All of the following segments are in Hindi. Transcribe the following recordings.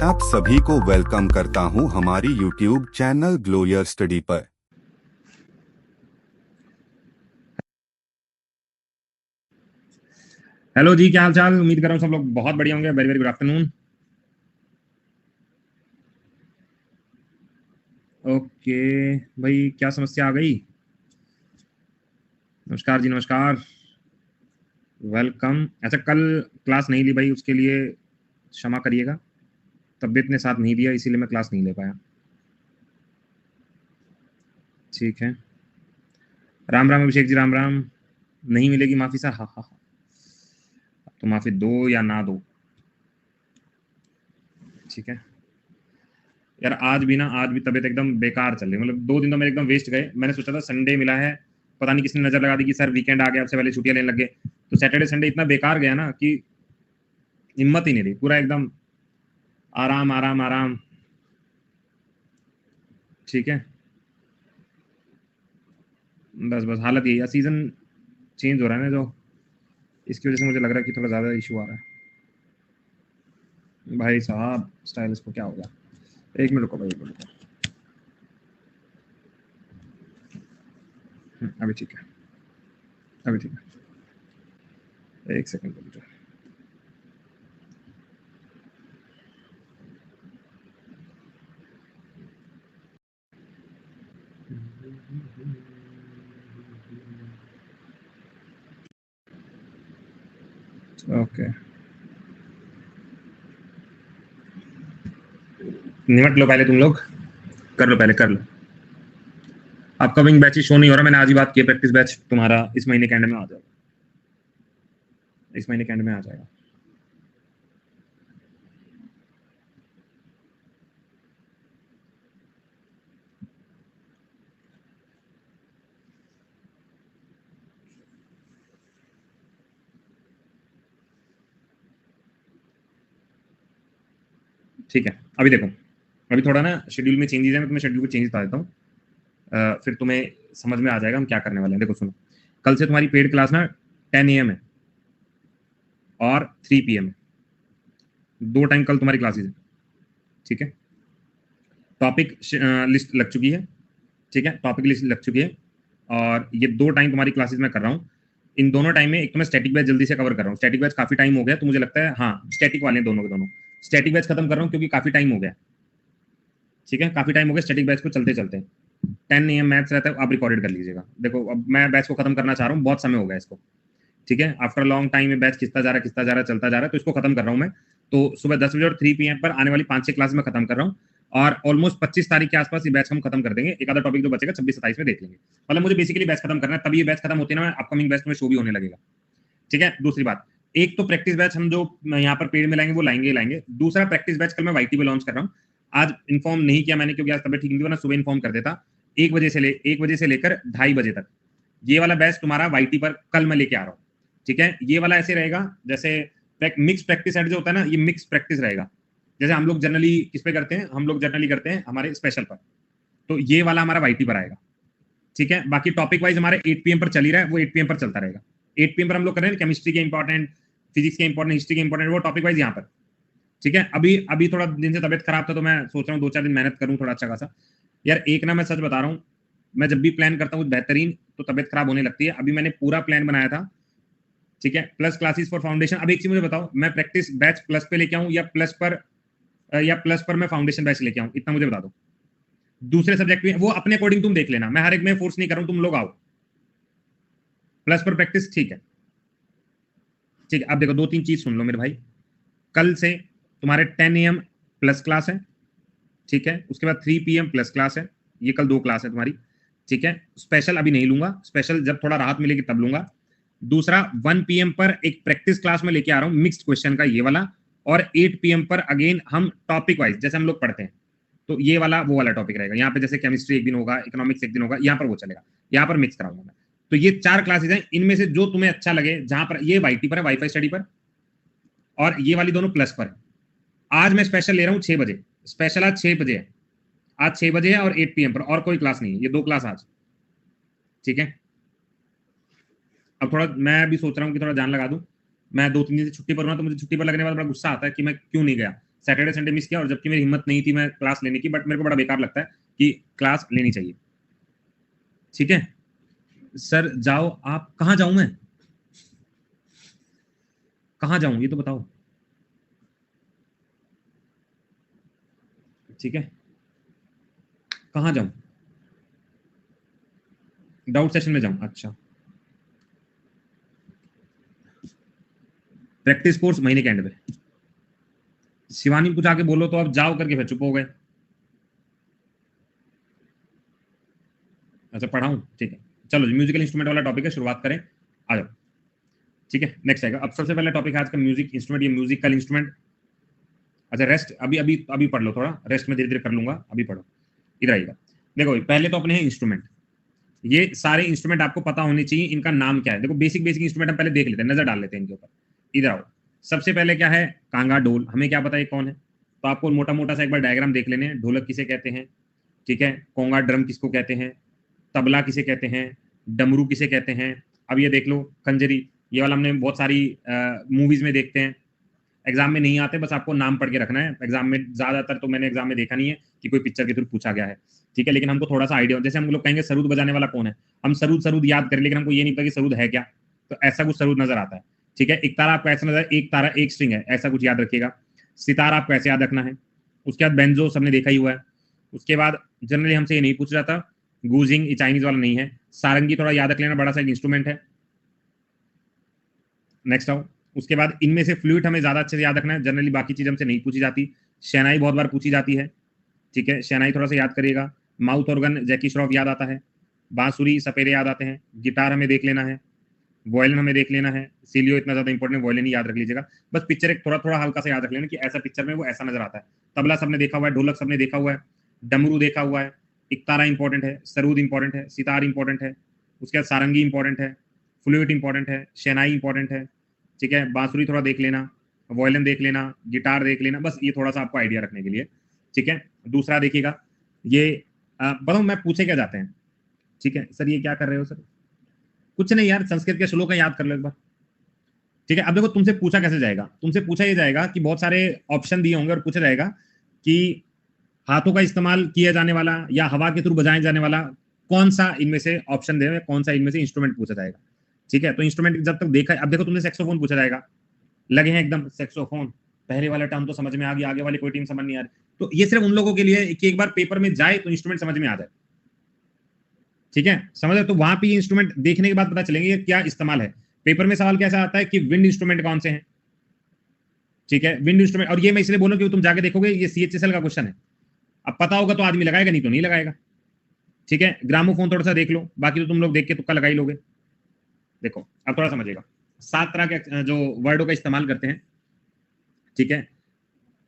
आप सभी को वेलकम करता हूं हमारी YouTube channel glow your study पर। हेलो जी, क्या हाल चाल। उम्मीद कर रहा हूँ सब लोग बहुत बढ़िया होंगे। Very very good afternoon. Okay भाई, क्या समस्या आ गई? नमस्कार जी, नमस्कार, वेलकम। अच्छा, कल क्लास नहीं ली भाई, उसके लिए क्षमा करिएगा। तबीयत ने साथ नहीं दिया, इसीलिए मैं क्लास नहीं ले पाया। ठीक है। राम राम अभिषेक जी, राम राम। नहीं मिलेगी माफी सर? हाँ हाँ हाँ, तो माफी दो या ना दो, ठीक है। यार आज भी तबीयत एकदम बेकार चल रही है। मतलब 2 दिन तो मेरे एकदम वेस्ट गए। मैंने सोचा था संडे मिला है, पता नहीं किसने नजर लगा दी कि सर वीकेंड आ गया, आपसे पहले छुट्टियां लेने लग गए। तो सैटरडे संडे इतना बेकार गया ना कि हिम्मत ही नहीं रही। पूरा एकदम आराम आराम आराम। ठीक है, बस बस हालत यही है। सीजन चेंज हो रहा है ना, जो इसकी वजह से मुझे लग रहा है कि थोड़ा ज्यादा इशू आ रहा है। भाई साहब, स्टाइलिश को क्या हो गया? एक मिनट रुको भाई, एक मिनट रुको। अभी ठीक है, अभी ठीक है, एक सेकंड रुको। ओके, निमट लो पहले, तुम लोग कर लो, पहले कर लो। अपकमिंग बैच शो नहीं हो रहा, मैंने आज ही बात की। प्रैक्टिस बैच तुम्हारा इस महीने के एंड में आ जाएगा, इस महीने के एंड में आ जाएगा। ठीक है, अभी देखो, अभी थोड़ा ना शेड्यूल में चेंजेस है। मैं तुम्हें शेड्यूल को चेंज बता देता हूँ, फिर तुम्हें समझ में आ जाएगा हम क्या करने वाले हैं। देखो सुनो, कल से तुम्हारी पेड क्लास ना 10 AM है और 3 PM है। 2 टाइम कल तुम्हारी क्लासेस है, ठीक है। टॉपिक लिस्ट लग चुकी है, ठीक है, टॉपिक लिस्ट लग चुकी है। और ये 2 टाइम तुम्हारी क्लासेस मैं कर रहा हूँ। इन दोनों टाइम में एक तो मैं स्टैटिक बैच जल्दी से कवर कर रहा हूँ। स्टैटिक बैच काफी टाइम हो गया, तो मुझे लगता है हाँ स्टैटिक वाले दोनों के दोनों स्टैटिक बैच खत्म कर रहा हूँ, क्योंकि काफी टाइम हो गया, ठीक है। काफी टाइम हो गया स्टैटिक बैच को चलते चलते। 10 AM मैथ्स रहता है, आप रिकॉर्डेड कर लीजिएगा। देखो, अब मैं बैच को खत्म करना चाह रहा हूँ, बहुत समय हो गया इसको, ठीक है। आफ्टर लॉन्ग टाइम में बैच खिंचता जा रहा है, खिंचता जा रहा है, चलता जा रहा है, तो इसको खत्म कर रहा हूँ मैं। तो सुबह 10 बजे और 3 PM पर आने वाली 5-6 क्लास में खत्म कर रहा हूँ। और ऑलमोस्ट 25 तारीख के आसपास ये बैच हम खत्म कर देंगे। एक आधा टॉपिक जो बचेगा 26-27 में देख लेंगे। मतलब मुझे बेसिकली बैच खत्म करना है, तभी ये बैच खत्म होती है ना, अपकमिंग बैच में शो भी होने लगेगा, ठीक है। दूसरी बात, एक तो प्रैक्टिस बैच हम जो यहाँ पर पेड में लाएंगे वो लाएंगे ही लाएंगे। दूसरा प्रैक्टिस बैच कल मैं वाईटी पे लॉन्च कर रहा हूँ। आज इन्फॉर्म नहीं किया मैंने, क्योंकि आज तबियत ठीक नहीं थी, वरना सुबह इन्फॉर्म कर देता। 1 बजे से लेकर 2:30 बजे तक ये वाला बैच तुम्हारा वाईटी पर कल मैं लेके आ रहा हूँ, ठीक है। ये वाला ऐसे रहेगा जैसे मिक्स प्रैक्टिस सेट जो होता है ना, ये मिक्स प्रैक्टिस रहेगा। जैसे हम लोग जनरली किस पे करते हैं, हम लोग जनरली करते हैं हमारे स्पेशल पर, तो ये वाला हमारा वाईटी पर आएगा, ठीक है। बाकी टॉपिक वाइज हमारे 8 PM पर चल ही रहा है, वो 8 PM पर चलता रहेगा। 8 PM पर हम लोग कर रहे हैं केमिस्ट्री के इंपॉर्टेंट, फिजिक्स के इंपॉर्टेंट, हिस्ट्री के इंपॉर्टेंट, वो टॉपिक वाइज यहाँ पर, ठीक है। अभी अभी थोड़ा दिन से तबियत खराब था, तो मैं सोच रहा हूँ 2-4 दिन मेहनत करूँ थोड़ा अच्छा खासा। यार एक ना, मैं सच बता रहा हूँ, मैं जब भी प्लान करता हूँ बेहतरीन, तो तबियत खराब होने लगती है। अभी मैंने पूरा प्लान बनाया था, ठीक है, प्लस क्लासेस फॉर फाउंडेशन। अब एक चीज मुझे बताओ, मैं प्रैक्टिस बैच प्लस पे लेके आऊं या प्लस पर मैं फाउंडेशन बैच लेके आऊं, इतना मुझे बता दो। दूसरे सब्जेक्ट में वो अपने अकॉर्डिंग तुम देख लेना, मैं हर एक में फोर्स नहीं कर रहा हूं, तुम लोग आओ प्लस पर प्रैक्टिस, ठीक है। ठीक है, अब देखो 2-3 चीज सुन लो मेरे भाई। कल से तुम्हारे 10 AM प्लस क्लास है, ठीक है। उसके बाद 3 PM प्लस क्लास है। ये कल 2 क्लास है तुम्हारी, ठीक है। स्पेशल अभी नहीं लूंगा, स्पेशल जब थोड़ा राहत मिलेगी तब लूंगा। दूसरा 1 PM पर एक प्रैक्टिस क्लास में लेके आ रहा हूँ मिक्स्ड क्वेश्चन का, ये वाला। और 8 PM पर अगेन हम टॉपिक वाइज जैसे हम लोग पढ़ते हैं, तो ये वाला वो वाला टॉपिक रहेगा। यहाँ पे जैसे केमिस्ट्री एक दिन होगा, इकोनॉमिक्स एक दिन होगा, यहाँ पर वो चलेगा, यहाँ पर मिक्स कराऊंगा मैं। तो ये 4 क्लासेज हैं, इनमें से जो तुम्हें अच्छा लगे, जहां पर ये वाईटी पर है, वाईफाई स्टडी पर, और ये वाली दोनों प्लस पर है। आज मैं स्पेशल ले रहा हूँ 6 बजे, स्पेशल आज 6 बजे है, आज 6 बजे है और 8 PM पर, और कोई क्लास नहीं है, ये 2 क्लास आज, ठीक है। अब थोड़ा मैं भी सोच रहा हूँ कि थोड़ा जान लगा दूं। मैं 2-3 दिन से छुट्टी पर हूं, तो मुझे छुट्टी पर लगने के बाद बड़ा गुस्सा आता है कि मैं क्यों नहीं गया। सैटरडे संडे मिस किया, और जबकि मेरी हिम्मत नहीं थी मैं क्लास लेने की, बट मेरे को बड़ा बेकार लगता है कि क्लास लेनी चाहिए। ठीक है सर, जाओ आप। कहाँ जाऊं मैं, कहाँ जाऊं ये तो बताओ। ठीक है, कहाँ जाऊं, डाउट सेशन में जाऊं। अच्छा, प्रैक्टिस कोर्स महीने के एंड पे। शिवानी को जाके बोलो तो अब जाओ करके फिर चुप हो गए। अच्छा पढ़ाऊं, ठीक है चलो, म्यूजिकल इंस्ट्रूमेंट वाला टॉपिक है, शुरुआत करें, आ जाओ। ठीक है नेक्स्ट आएगा। अब सबसे पहला टॉपिक है आज का म्यूजिक इंस्ट्रूमेंट, ये म्यूजिकल इंस्ट्रूमेंट। अच्छा रेस्ट, अभी अभी अभी पढ़ लो, थोड़ा रेस्ट में धीरे धीरे कर लूंगा, अभी पढ़ो। इधर आइएगा, देखो पहले तो अपने हैं इंस्ट्रूमेंट। ये सारे इंस्ट्रूमेंट आपको पता होने चाहिए, इनका नाम क्या है। देखो बेसिक बेसिक इंस्ट्रूमेंट हम पहले देख लेते हैं, नजर डाल लेते हैं इनके ऊपर। इधर आओ, सबसे पहले क्या है, कांगा ढोल। हमें क्या पता है कौन है, तो आपको मोटा मोटा सा एक बार डायग्राम देख लेने। ढोलक किसे कहते हैं, ठीक है, कोंगा ड्रम किसको कहते हैं, तबला किसे कहते हैं, डमरू किसे कहते हैं। अब ये देख लो कंजरी, ये वाला हमने बहुत सारी मूवीज में देखते हैं, एग्जाम में नहीं आते, बस आपको नाम पढ़ के रखना है। एग्जाम में ज्यादातर तो मैंने एग्जाम में देखा नहीं है कि कोई पिक्चर के थ्रू पूछा गया है, ठीक है, लेकिन हमको थोड़ा सा आइडिया, जैसे हम लोग कहेंगे सरूद बजाने वाला कौन है, हम सरूद सरूद याद करें, लेकिन हमको ये नहीं पता कि सरूद है क्या, तो ऐसा कुछ सरूद नजर आता है। ठीक है, एक तारा आपको ऐसा नजर, एक तारा एक स्ट्रिंग है, ऐसा कुछ याद रखिएगा। सितार आपको ऐसे याद रखना है। उसके बाद बेंजो सबने देखा ही हुआ है। उसके बाद जनरली हमसे ये नहीं पूछ रहा था, गूजिंग ये चाइनीज वाला नहीं है। सारंगी थोड़ा याद रख लेना, बड़ा सा एक इंस्ट्रूमेंट है। नेक्स्ट आओ, उसके बाद इनमें से फ्लूइड हमें ज्यादा अच्छे से याद रखना है, जनरली बाकी चीज हमसे नहीं पूछी जाती। शहनाई बहुत बार पूछी जाती है, ठीक है, शहनाई थोड़ा सा याद करिएगा। माउथ ऑर्गन जैकी श्रॉफ याद आता है। बांसुरी सपेरे याद आते हैं। गिटार हमें देख लेना है। वॉयलिन हमें देख लेना है। सीलियो इतना ज्यादा इंपॉर्टेंट, वॉयलिन ही याद रख लीजिएगा। बस पिक्चर एक थोड़ा थोड़ा हल्का सा याद रख लेना कि ऐसा पिक्चर में वो ऐसा नजर आता है। तबला सबने देखा हुआ है, ढोलक सबने देखा हुआ है, डमरू देखा हुआ है, इकतारा इंपॉर्टेंट है, सरूद इंपॉर्टेंट है, सितार इंपॉर्टेंट है, उसके बाद सारंगी इंपॉर्टेंट है, फ्लूइड इंपॉर्टेंट है, शहनाई इंपॉर्टेंट है, ठीक है, बांसुरी थोड़ा देख लेना, वॉयलिन देख लेना, गिटार देख लेना, बस ये थोड़ा सा आपको आइडिया रखने के लिए। ठीक है, दूसरा देखिएगा, ये बताओ मैं पूछे क्या जाते हैं। ठीक है सर, ये क्या कर रहे हो सर, कुछ नहीं यार, संस्कृत के श्लोक याद कर लो एक बार। ठीक है, अब देखो तुमसे पूछा कैसे जाएगा, तुमसे पूछा ये जाएगा कि बहुत सारे ऑप्शन दिए होंगे और पूछा जाएगा कि हाथों का इस्तेमाल किया जाने वाला या हवा के थ्रू बजाए जाने वाला कौन सा इनमें से ऑप्शन दे, कौन सा इनमें से इंस्ट्रूमेंट पूछा जाएगा। ठीक है, तो इंस्ट्रूमेंट जब तक देखा, अब देखो तुमने सेक्सोफोन पूछा जाएगा, लगे हैं एकदम सेक्सोफोन, पहले वाला टर्म तो समझ में आ गया, आगे वाली कोई टीम समझ नहीं आ रही। तो ये सिर्फ उन लोगों के लिए कि एक बार पेपर में जाए तो इंस्ट्रूमेंट समझ में आ जाए। ठीक है, समझ रहे, तो वहां पे इंस्ट्रूमेंट देखने के बाद पता चलेंगे क्या इस्तेमाल है। पेपर में सवाल कैसा आता है कि विंड इंस्ट्रूमेंट कौन से हैं। ठीक है, विंड इंस्ट्रूमेंट, और ये मैं इसलिए बोलूं क्योंकि तुम जाके देखोगे ये CHSL का क्वेश्चन है, अब पता होगा तो आदमी लगाएगा, नहीं तो नहीं लगाएगा। ठीक है, ग्रामोफोन थोड़ा सा देख लो, बाकी तो तुम लोग देख के तुक्का लगा ही लोगे। देखो अब थोड़ा समझिएगा, 7 तरह के जो वर्डों का इस्तेमाल करते हैं, ठीक है,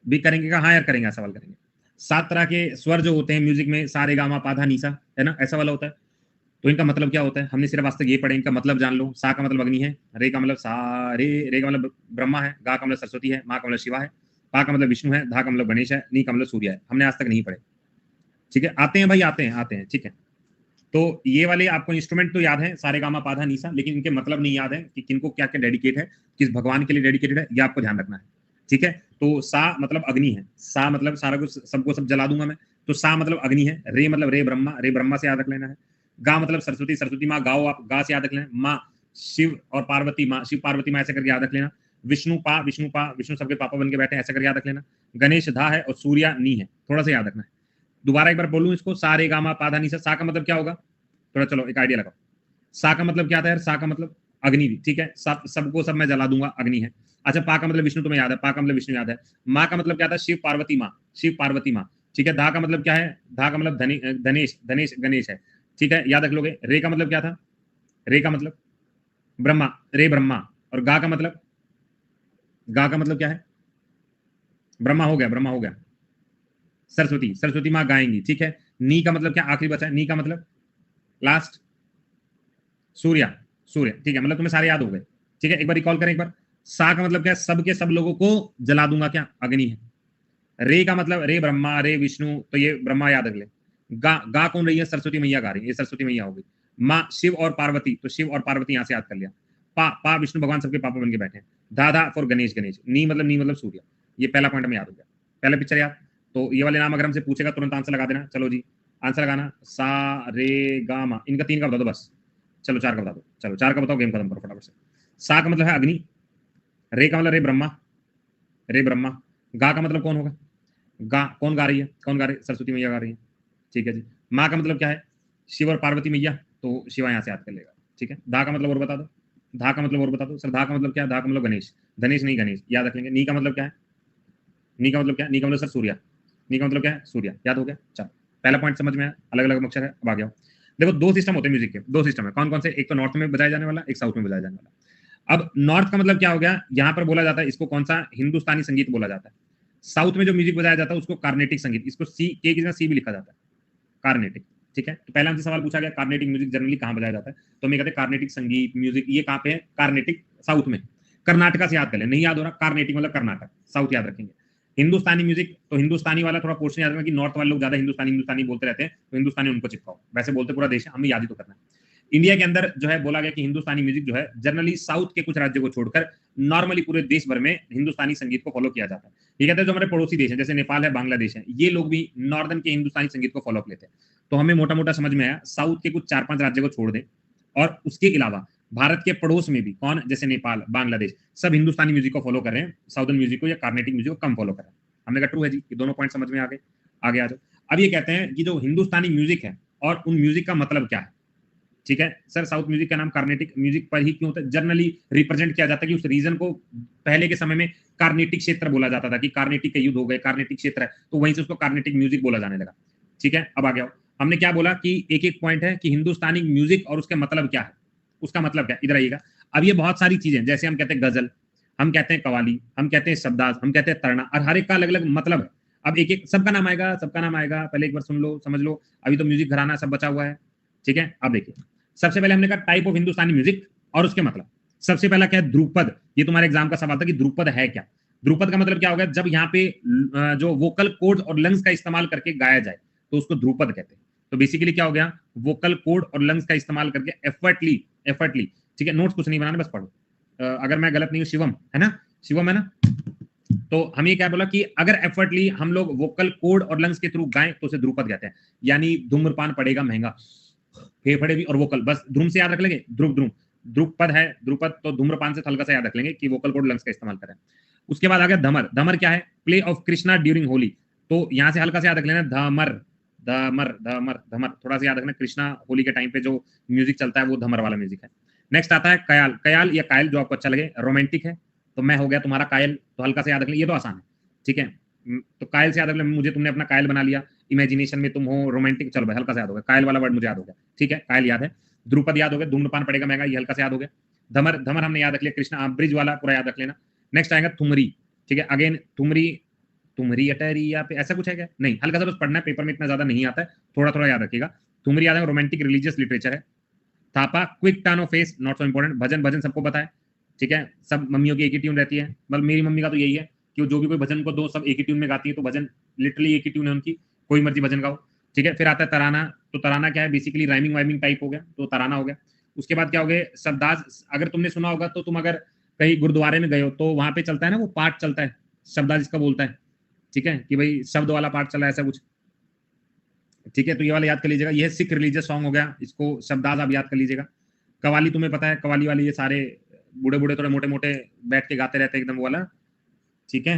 भी करेंगे का, हाँ यार करेंगे, सवाल करेंगे। 7 तरह के स्वर जो होते हैं म्यूजिक में, सा रे गा मा पा धा नी सा, है ना, ऐसा वाला होता है। तो इनका मतलब क्या होता है, हमने सिर्फ आज तक ये पढ़े, इनका मतलब जान लो। सा का मतलब अग्नि है, रे का मतलब सा रे का मतलब ब्रह्मा है, गा का मतलब सरस्वती है, माँ का मतलब शिवा है, पा का मतलब विष्णु है, धा का मतलब गणेश है, नी का मतलब सूर्य है। हमने आज तक नहीं पढ़े। ठीक है, आते हैं भाई, आते हैं। ठीक है, तो ये वाले आपको इंस्ट्रूमेंट तो याद है, सारे गामा पाधा नीसा, लेकिन इनके मतलब नहीं याद है कि किनको क्या क्या डेडिकेट है, किस भगवान के लिए डेडिकेटेड है, ये आपको ध्यान रखना है। ठीक है, तो सा मतलब अग्नि है, सा मतलब सारा कुछ सबको सब जला दूंगा मैं, तो सा मतलब अग्नि है। रे मतलब रे ब्रह्मा से याद रख लेना है। गा मतलब सरस्वती माँ, गाओ आप, गा से याद रख लेना। माँ शिव और पार्वती माँ, शिव पार्वती माँ ऐसे करके याद रख लेना। विष्णु सबके पापा बन के बैठे, ऐसा करके याद रख लेना। गणेश धा है और सूर्या नी है, थोड़ा सा याद रखना है। दोबारा एक बार बोलूं इसको, सा रे गामा पाधा नी सा का मतलब क्या होगा, थोड़ा चलो एक आइडिया लगाओ। सा का मतलब क्या था यार, सा का मतलब अग्नि भी, ठीक है, सबको सब मैं जला दूंगा, अग्नि है। अच्छा, पा का मतलब विष्णु तुम्हें याद है, पा का मतलब विष्णु याद है। माँ का मतलब क्या था, शिव पार्वती माँ। ठीक है, धा का मतलब क्या है, धा का मतलब धनेश गणेश है। ठीक है, याद रख लोगे। रे का मतलब क्या था, रे का मतलब ब्रह्मा। और गा का मतलब क्या है, ब्रह्मा हो गया। सरस्वती माँ गाएंगी। ठीक है, नी का मतलब क्या, आखिरी बचा है, नी का मतलब लास्ट, सूर्य। ठीक है, मतलब तुम्हें सारे याद हो गए। ठीक है, एक बार रिकॉल करें एक बार। सा का मतलब क्या, सबके सब लोगों को जला दूंगा, क्या, अग्नि है। रे का मतलब रे ब्रह्मा रे विष्णु, तो ये ब्रह्मा याद रख ले। गा कौन रही है, सरस्वती मैया गा रही है, ये सरस्वती मैया हो गई। माँ शिव और पार्वती, तो शिव और पार्वती यहां से याद कर लिया। पा विष्णु भगवान सबके पापा बन के बैठे हैं। धा फॉर गणेश, नी मतलब सूर्य। ये पहला पॉइंट में याद हो गया। पहले पिक्चर याद, तो ये वाले नाम अगर हमसे पूछेगा तुरंत आंसर लगा देना। चलो जी आंसर लगाना, सा रे गा मा, इनका 3 का बता दो बस। चलो 4 का बता दो, चलो 4 का बताओ, गेम खत्म करो फटाफट से। सा का मतलब है अग्नि, रे का मतलब रे ब्रह्मा, रे ब्रह्मा। गा का मतलब कौन होगा, गा कौन गा रही है, कौन गा रही है, सरस्वती मैया गा रही है, ठीक है जी। माँ का मतलब क्या है, शिव और पार्वती मैया, तो शिवा यहाँ से याद कर लेगा, ठीक है। धा का मतलब और बता दो, धा का मतलब और बता दो। सर धा का मतलब क्या है, धा का मतलब गणेश, गणेश नहीं गणेश, याद रख लेंगे। नी का मतलब क्या है, नी का मतलब क्या है, नी का मतलब सर सूर्या, नी का मतलब क्या है, सूर्या, याद हो गया। चलो पहला पॉइंट समझ में आया, अलग अलग अक्षर है, अब आ गया। देखो 2 सिस्टम होते हैं म्यूजिक के, 2 सिस्टम है, कौन कौन से, एक तो नॉर्थ में बजाया जाने वाला, एक साउथ में बजाया जाने वाला। अब नॉर्थ का मतलब क्या हो गया, यहाँ पर बोला जाता है इसको कौन सा, हिंदुस्तानी संगीत बोला जाता है। साउथ में जो म्यूजिक बजाया जाता है उसको कार्नेटिक संगीत, इसको सी के की जगह सी भी लिखा जाता है, कार्नेटिक, ठीक है। तो पहला हमसे सवाल पूछा गया कार्नेटिक म्यूजिक जनरली कहाँ बजाया जाता है, तो हम कहते हैं कार्नेटिक संगीत म्यूजिक ये कहाँ पे है, कार्नेटिक साउथ में। कर्नाटका से याद कर ले, नहीं याद हो रहा, कार्नेटिक मतलब कर्नाटक, साउथ याद रखेंगे। हिंदुस्तानी म्यूजिक, तो हिंदुस्तानी वाला थोड़ा पोर्शन याद रखना कि नॉर्थ वाले लोग ज्यादा हिंदुस्तानी हिंदुस्तानी बोलते रहते हैं, तो हिंदुस्तानी उनको चिपकाओ, वैसे बोलते पूरा देश है, हमें याद ही तो करना है। इंडिया के अंदर जो है बोला गया कि हिंदुस्तानी म्यूजिक जो है जनरली साउथ के कुछ राज्यों को छोड़कर नॉर्मली पूरे देश भर में हिंदुस्तानी संगीत को फॉलो किया जाता है। ये कहते हैं जो हमारे पड़ोसी देश हैं जैसे नेपाल है, बांग्लादेश है, ये लोग भी नॉर्दर्न के हिंदुस्तानी संगीत को फॉलो लेते हैं। तो हमें मोटा मोटा समझ में आया साउथ के कुछ 4-5 राज्यों को छोड़ दें, और उसके अलावा भारत के पड़ोस में भी कौन, जैसे नेपाल, बांग्लादेश, सब हिंदुस्तानी म्यूजिक को फॉलो कर रहे हैं, साउदर्न म्यूजिक को या कार्नेटिक म्यूजिक को कम फॉलो कर रहे हैं। हमने कहा ट्रू है जी, ये दोनों पॉइंट समझ में आ गए, आगे आ जाओ। अब ये कहते हैं कि जो हिंदुस्तानी म्यूजिक है और उन म्यूजिक का मतलब क्या है, ठीक है सर। साउथ म्यूजिक का नाम कार्नेटिक म्यूजिक पर ही क्यों होता है, जनरली रिप्रेजेंट किया जाता है कि उस रीजन को पहले के समय में कार्नेटिक क्षेत्र बोला जाता था, कि कार्नेटिक के युद्ध हो गए, कार्नेटिक क्षेत्र है, तो वहीं से उसको कार्नेटिक म्यूजिक बोला जाने लगा, ठीक है। अब आ गया, हमने क्या बोला कि एक एक पॉइंट है कि हिंदुस्तानी म्यूजिक और उसके मतलब क्या है, उसका मतलब क्या, इधर आइएगा। अब ये बहुत सारी चीजें, जैसे हम कहते हैं गजल, हम कहते हैं कवाली, हम कहते हैं शब्दाज, हम कहते हैं तरणा, और हर एक का अलग अलग मतलब है। अब एक एक सबका नाम आएगा, सबका नाम आएगा, पहले एक बार सुन लो, समझ लो, अभी तो म्यूजिक घराना सब बचा हुआ है, ठीक है। अब देखिए सबसे पहले हमने कहा टाइप ऑफ हिंदुस्तानी म्यूजिक और उसके मतलब। सबसे पहला क्या है, ध्रुपद, ये तुम्हारे एग्जाम का सवाल था कि ध्रुपद है क्या। ध्रुपद का मतलब क्या होगा, जब यहाँ पे जो वोकल कोड और लंग्स का इस्तेमाल करके गाया जाए तो उसको ध्रुपद कहते हैं। तो बेसिकली क्या हो गया, वोकल कोड और लंग्स का इस्तेमाल करके एफर्टली, एफर्टली, ठीक है। नोट्स कुछ नहीं बनाना, बस पढ़ो। अगर मैं गलत नहीं हूँ, शिवम है ना, शिवम है ना, तो हम ये क्या बोला कि अगर एफर्टली हम लोग वोकल कोड और लंग्स के थ्रू गाएं तो उसे ध्रुपद कहते हैं। यानी धूम्रपान पड़ेगा महंगा, फेफड़े भी और वोकल, बस ध्रुम से याद रख लेंगे, ध्रुव ध्रुव ध्रुपद है, ध्रुपद, तो धूम्रपान से हल्का सा याद रख लेंगे कि वोकल कोड लंग्स का इस्तेमाल करें। उसके बाद आ गया धमर, धमर क्या है, play of Krishna during Holi, तो यहां से हल्का सा याद रख लेना, धमर धमर धमर धमर, थोड़ा सा याद रखना, कृष्णा होली के टाइम पे जो म्यूजिक चलता है वो धमर वाला म्यूजिक है। नेक्स्ट आता है कयाल, कयाल या कायल जो आपको अच्छा लगे, रोमांटिक है, तो मैं हो गया तुम्हारा कायल, तो हल्का से याद रख ले, ये तो आसान है, ठीक है। तो कायल से याद रख ले, मुझे तुमने अपना कायल बना लिया, इमेजिनेशन में तुम हो, रोमांटिक, चलो भाई हल्का से याद हो गया, कायल वाला वर्ड मुझे याद हो गया, ठीक है, कायल याद है। ध्रुपद याद हो गया, धूम्रपान पड़ेगा महंगा, ये हल्का से याद हो गया। धमर, धमर हमने याद रख लिया, कृष्णा ब्रिज वाला पूरा याद रख लेना। नेक्स्ट आएगा थुमरी, ठीक है, अगेन थुमरी, तुमरी अटरी या पे ऐसा कुछ है क्या, नहीं, हल्का सा बस पढ़ना है, पेपर में इतना ज्यादा नहीं आता है, थोड़ा थोड़ा याद रखिएगा। थुमरी याद है, रोमांटिक रिलीजियस लिटरेचर है। थापा quick turn of face, not so important. भजन, भजन सबको पता है, ठीक है, सब मम्मियों की एक ही ट्यून रहती है, मतलब मेरी मम्मी का तो यही है कि जो भी कोई भजन को दो सब एक ही ट्यून में गाती है, तो भजन लिटरली एक ही ट्यून है उनकी, कोई मर्जी भजन गाओ, ठीक है। फिर आता है तराना, तो तराना क्या है, बेसिकली राइमिंग वाइमिंग टाइप हो गया, तो तराना हो गया। उसके बाद क्या हो गया, शब्दाज, अगर तुमने सुना होगा तो तुम अगर कहीं गुरुद्वारे में गए हो तो वहां पे चलता है ना वो पाठ चलता है, शब्दाज इसका बोलता है, ठीक है, कि भाई शब्द वाला पाठ चला है ऐसा कुछ, ठीक है। तो ये वाला याद कर लीजिएगा, ये सिख रिलीजियस सॉन्ग हो गया, इसको शब्दाज आप याद कर लीजिएगा। कवाली तुम्हें पता है, कवाली वाले ये सारे बूढ़े बूढ़े थोड़े मोटे मोटे बैठ के गाते रहते हैं एकदम वाला, ठीक है।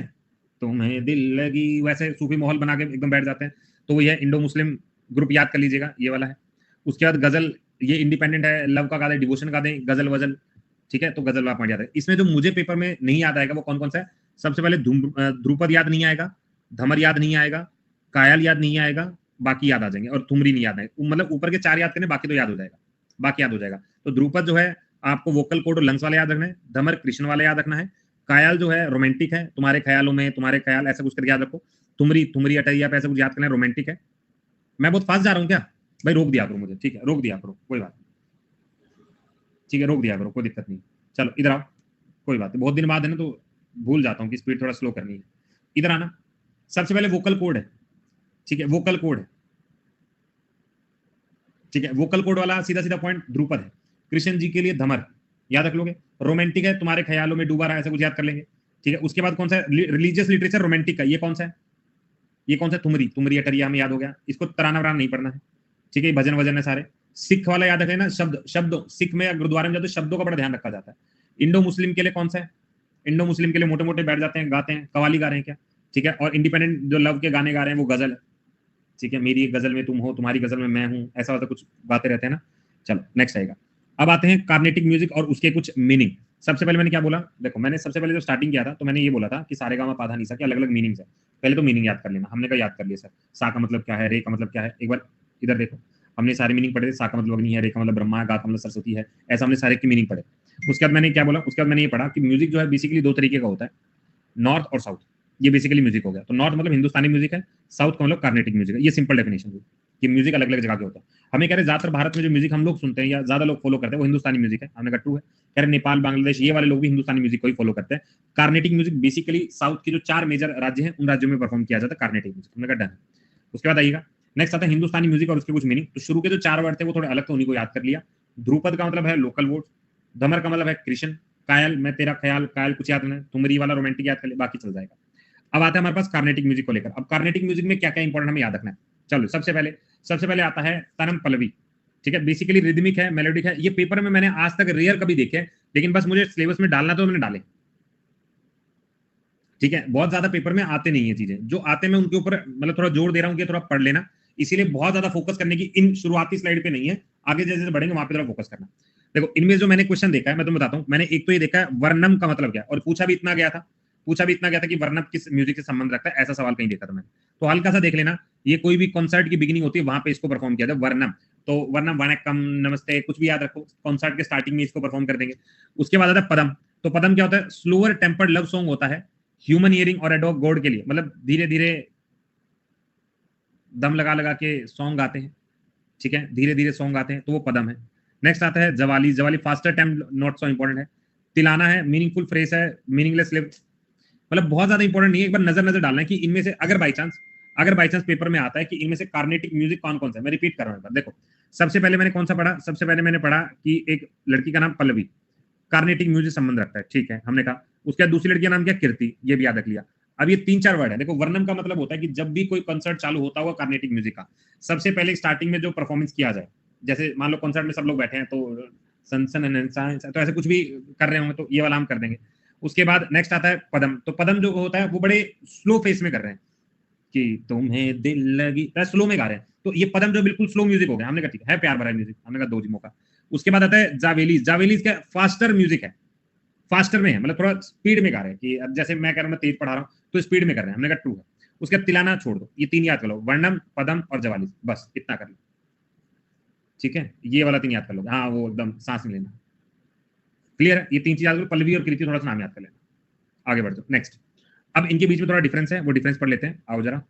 तुम्हें दिल लगी, वैसे सूफी माहौल बना के एकदम बैठ जाते हैं, तो ये इंडो मुस्लिम ग्रुप याद कर लीजिएगा, ये वाला है। उसके बाद गजल, ये इंडिपेंडेंट है, लव का गा दें, डिवोशन गा दें, गजल वजल, ठीक है, तो गजल आप याद है। इसमें जो मुझे पेपर में नहीं याद आएगा वो कौन कौन सा है, सबसे पहले ध्रुपद याद नहीं आएगा, धमर याद नहीं आएगा, कायल याद नहीं आएगा, बाकी याद आ जाएंगे, और थुमरी नहीं याद आएगा, मतलब ऊपर के 4 याद करने, बाकी तो याद हो जाएगा, बाकी याद हो जाएगा। तो ध्रुपद जो है आपको वोकल कोड और लंग्स वाले याद रखना है, धमर कृष्ण वाले याद रखना है, कायल जो है रोमांटिक है, तुम्हारे ख्यालों में तुम्हारे ख्याल, ऐसा कुछ करके याद रखो। तुमरी, तुमरी अटैया पे ऐसा कुछ याद करना है, रोमांटिक है। मैं बहुत फास्ट जा रहा हूँ क्या भाई, रोक दिया करो मुझे, ठीक है, रोक दिया करो, कोई बात नहीं, ठीक है, रोक दिया करो, कोई दिक्कत नहीं। चलो इधर आओ, कोई बात नहीं, बहुत दिन बाद है ना तो भूल जाता हूँ कि स्पीड थोड़ा स्लो करनी है। इधर आना, सबसे पहले वोकल कोड है, ठीक है, वोकल कोड है, ठीक है, वोकल कोड वाला सीधा सीधा पॉइंट ध्रुपद है। कृष्ण जी के लिए धमर याद रख लोगे, रोमांटिक है, तुम्हारे ख्यालों में डूबा रहा है, ऐसा कुछ याद कर लेंगे, ठीक है। उसके बाद कौन सा रिलीजियस लिटरेचर, रोमांटिक का, ये कौन सा है, ये कौन सा तुमरी, तुमरी अटरिया हमें याद हो गया, इसको तराना वराना नहीं पढ़ना है, ठीक है, भजन वजन है सारे। सिख वाला याद रखें ना, शब्द सिख में गुरुद्वारे में जाते शब्दों का बड़ा ध्यान रखा जाता है। इंडो मुस्लिम के लिए कौन सा है, इंडो मुस्लिम के लिए मोटे मोटे बैठ जाते हैं, गाते हैं, कवाली गा रहे हैं क्या, ठीक है। और इंडिपेंडेंट जो लव के गाने गा रहे हैं वो गजल है, ठीक है, मेरी एक गजल में तुम हो, तुम्हारी गजल में मैं हूं, ऐसा होता कुछ गाते रहते हैं ना। चलो नेक्स्ट आएगा। अब आते हैं कार्नेटिक म्यूजिक और उसके कुछ मीनिंग। सबसे पहले मैंने क्या बोला, देखो मैंने सबसे पहले जो स्टार्टिंग किया था तो मैंने ये बोला था कि सारेगामा पाधा निसा के अलग अलग मीनिंग्स है। पहले तो मीनिंग याद कर लेना, हमने कहा याद कर लिया सर, सा का मतलब क्या है, रे का मतलब क्या है, एक बार इधर देखो, हमने सारे मीनिंग पढ़े थे, सा का मतलब अग्नि है, रे का मतलब ब्रह्मा है, गा का मतलब सरस्वती है, ऐसा हमने सारे की मीनिंग पढ़े। उसके बाद मैंने क्या बोला, उसके बाद मैंने ये पढ़ा कि म्यूजिक जो है बेसिकली दो तरीके का होता है, नॉर्थ और साउथ, ये बेसिकली म्यूजिक हो गया। तो नॉर्थ मतलब हिंदुस्तानी म्यूजिक है, साउथ का मतलब कार्नेटिक म्यूजिक है, ये सिंपल डेफिनेशन हुई कि म्यूजिक अलग अलग जगह के होता है। हमें कह रहे ज्यादातर भारत में जो म्यूजिक हम लोग सुनते हैं या ज्यादा लोग फॉलो करते हैं वो हिंदुस्तानी म्यूजिक है, हमने कहा ट्रू है। कह रहे नेपाल बांग्लादेश ये वाले लोग भी हिंदुस्तानी म्यूजिक को ही फॉलो करते हैं। कार्नेटिक म्यूजिक बेसिकली साउथ के जो 4 मेजर राज्य हैं उन राज्यों में परफॉर्म किया जाता है कार्नेटिक म्यूजिक, हमने कहा डन। उसके बाद आइएगा नेक्स्ट आता है हिंदुस्तानी म्यूजिक और उसके कुछ मीनिंग। तो शुरू के जो 4 वर्ड थे वो थोड़े अलग थे, उन्हीं को याद कर लिया। ध्रुपद का मतलब है लोकल वोट, धमर का मतलब है कृष्ण, कायल मैं तेरा ख्याल, कायल कुछ याद नहीं, तुमरी वाला रोमांटिक याद कर ले, बाकी चल जाएगा। अब आता है हमारे पास कार्नेटिक म्यूजिक को लेकर। अब कार्नेटिक म्यूजिक में क्या क्या इंपॉर्टेंट हमें याद रखना है, चलो सबसे पहले आता है तनम पल्लवी, ठीक है, बेसिकली रिदमिक है, मेलोडिक है। ये पेपर में मैंने आज तक रेयर कभी देखे, लेकिन बस मुझे सिलेबस में डालना तो मैंने डाले, ठीक है। बहुत ज्यादा पेपर में आते नहीं है चीजें, जो आते मैं उनके ऊपर मतलब थोड़ा जोर दे रहा हूँ कि थोड़ा पढ़ लेना, इसीलिए बहुत ज्यादा फोकस करने की इन शुरुआती स्लाइड पे नहीं है, आगे जैसे बढ़ेंगे वहां पे थोड़ा फोकस करना। देखो इनमें जो मैंने क्वेश्चन देखा है मैं तुम्हें बताता हूँ। मैंने एक तो ये देखा है वर्णम का मतलब क्या, और पूछा भी इतना गया था कि वर्णम किस म्यूजिक से संबंध रखता है, ऐसा सवाल कहीं देखा था मैंने। तो हल्का सा देख लेना, ये कोई भी कॉन्सर्ट की बिगिनिंग होती है वहां पे इसको परफॉर्म किया जाए वर्णम। तो वर्णम वनकम नमस्ते कुछ भी याद रखो, कॉन्सर्ट के स्टार्टिंग में इसको परफॉर्म कर देंगे। उसके बाद आता है पदम। तो पदम क्या होता है, स्लोअर टेम्पर्ड लव सॉन्ग होता है ह्यूमन हियरिंग और एडॉक गॉड के लिए, मतलब धीरे धीरे दम लगा लगा के सॉन्ग गाते हैं, ठीक है, धीरे धीरे सॉन्ग गाते हैं, तो वो पदम है। नेक्स्ट आता है Jawali, Jawali faster time not so important है। तिलाना है मीनिंगफुल फ्रेज है, मीनिंगलेस लिव, मतलब बहुत ज्यादा इंपॉर्टेंट नहीं है, एक बार नजर डालना है कि इनमें से अगर बाई चांस पेपर में आता है कि इनमें से कार्नेटिक म्यूजिक कौन कौन सा है। मैं रिपीट कर रहा हूं, देखो सबसे पहले मैंने कौन सा पढ़ा, सबसे पहले मैंने पढ़ा कि एक लड़की का नाम पल्लवी, कार्नेटिक म्यूजिक संबंध रखता है, ठीक है, हमने कहा। उसके बाद दूसरी लड़की का नाम क्या, कीर्ति, ये भी याद रख लिया। अब ये 3-4 वर्ड है, देखो वर्णम का मतलब होता है कि जब भी कोई कंसर्ट चालू होता हुआ कार्नेटिक म्यूजिक का, सबसे पहले स्टार्टिंग में जो परफॉर्मेंस किया जाए, जैसे मान लो कंसर्ट में सब लोग बैठे हैं तो तो ऐसे कुछ भी कर रहे होंगे तो ये वाला हम कर देंगे। उसके बाद नेक्स्ट आता है पदम। तो पदम जो होता है वो बड़े स्लो फेस में कर रहे हैं कि तुम्हें दिल लगी, स्लो में गा रहे हैं, तो ये पदम जो बिल्कुल स्लो म्यूजिक हो गया, हमने कहा ठीक है प्यार भरा म्यूजिक, हमने कहा दो जी मौका। उसके बाद आता है जावेलीज, जावेलीज का फास्टर म्यूजिक है, फास्टर में है, मतलब थोड़ा स्पीड में गा रहे हैं कि अब जैसे मैं कह रहा हूँ मैं तेज पढ़ा रहा हूँ तो स्पीड में कर रहे हैं, हमने कहा ट्रू है। उसके बाद तिलाना छोड़ दो, ये 3 याद कर लो, वर्णम पदम और जवालीज, बस इतना कर लो, ठीक है, ये वाला 3 याद कर लो, हाँ वो एकदम सांस नहीं लेना, क्लियर है, ये 3 चीज याद करो। पल्लवी और कृति थोड़ा सा नाम याद कर लेना, आगे बढ़ जाओ नेक्स्ट। अब इनके बीच में थोड़ा डिफरेंस है, वो डिफरेंस पढ़ लेते हैं, आओ जरा।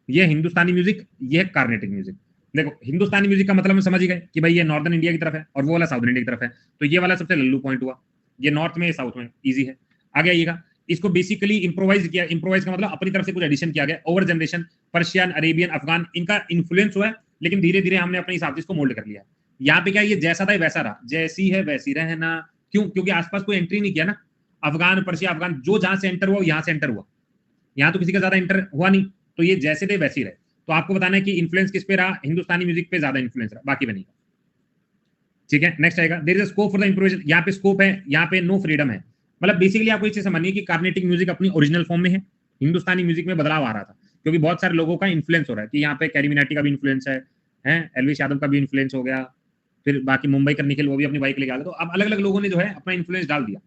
ये हिंदुस्तानी म्यूजिक, ये है कार्नेटिक म्यूजिक। देखो हिंदुस्तानी म्यूजिक का मतलब हम समझ ही गए कि भाई ये नॉर्दर्न इंडिया की तरफ है और वो वाला साउथर्न इंडिया की तरफ है, तो ये वाला सबसे लल्लू पॉइंट हुआ, ये नॉर्थ में साउथ में, इजी है। आगे आइएगा, इसको बेसिकली इंप्रोवाइज किया, इंप्रोवाइज का मतलब अपनी तरफ से कुछ एडिशन किया गया, over generation, Persian, Arabian, Afghan, इनका इन्फ्लुएंस हुआ है, लेकिन धीरे धीरे हमने अपने हिसाब से इसको मोल्ड कर लिया। यहाँ पे क्या, ये जैसा था वैसा रहा, जैसी है वैसी रहना, क्यों, क्योंकि आसपास कोई एंट्री नहीं किया ना, अफगान पर्शिया अफगान जो जहां से एंटर हुआ यहाँ से एंटर हुआ, यहाँ तो किसी का ज्यादा एंटर हुआ नहीं, तो ये जैसे थे वैसे ही रहे। तो आपको बताना है कि इन्फ्लुएंस किस पे रहा, हिंदुस्तानी म्यूजिक पे ज्यादा इन्फ्लुएंस रहा, बाकी पे नहीं, ठीक है। नेक्स्ट आएगा, there is a scope for the improvisation, यहाँ पे स्कोप है, यहाँ पे नो फ्रीडम है, मतलब बेसिकली आपको इसे समझनी कि कार्नेटिक म्यूजिक अपनी ओरिजिनल फॉर्म में है, हिंदुस्तानी म्यूजिक में बदलाव आ रहा था क्योंकि बहुत सारे लोगों का इन्फ्लुएंस हो रहा है कि यहाँ पे कैरी मिनाटी का भी इन्फ्लुएंस है, एलविश यादव का भी इन्फ्लुएंस हो गया, फिर बाकी मुंबई का निखिल वो भी अपनी बाइक लेके आ गया, तो अब अलग अलग लोगों ने जो है अपना इन्फ्लुएंस डाल दिया,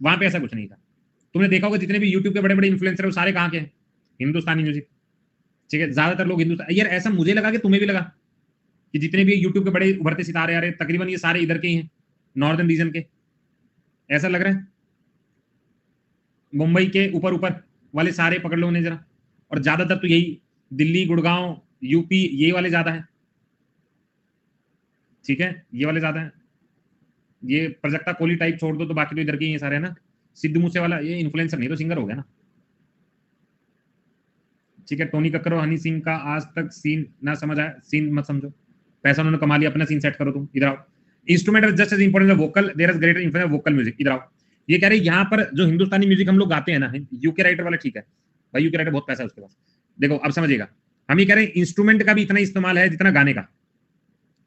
वहां पे ऐसा कुछ नहीं था। तुमने देखा होगा जितने भी यूट्यूब के बड़े बड़े इन्फ्लुएंसर है वो सारे कहाँ के हैं, हिंदुस्तानी म्यूजिक, ठीक है, ज्यादातर लोग हिंदुस्तान, यार ऐसा मुझे लगा कि तुम्हें भी लगा कि जितने भी यूट्यूब के बड़े उभरते सितारे आ रहे तकरीबन ये सारे इधर के ही हैं, नॉर्दर्न रीजन के, ऐसा लग रहा है, मुंबई के ऊपर ऊपर वाले सारे पकड़ लो उन्हें जरा, और ज्यादातर तो यही दिल्ली गुड़गांव यूपी ये वाले ज्यादा है, ठीक है, ये वाले ज्यादा है, ये प्रजक्ता कोहली टाइप छोड़ दो तो बाकी तो इधर के ही सारे है ना। सिद्धू मूसे वाला ये इन्फ्लुएंसर नहीं तो सिंगर हो गया ना, ठीक है। टोनी कक्कर और हनी सिंह का आज तक सीन ना समझ आया, सीन मत समझो, पैसा उन्होंने कमा लिया, अपना सीन सेट करो तुम, इधर आओ। Instrument is just as important vocal, there is greater influence vocal music, इधर आओ। ये कह रहे हैं यहाँ पर जो हिंदुस्तानी म्यूजिक हम लोग गाते हैं ना, यूके राइटर वाला, ठीक है भाई यूके राइटर बहुत पैसा है उसके पास, देखो अब समझिएगा, हम ये कह रहे हैं इंस्ट्रूमेंट का भी इतना इस्तेमाल है जितना गाने का,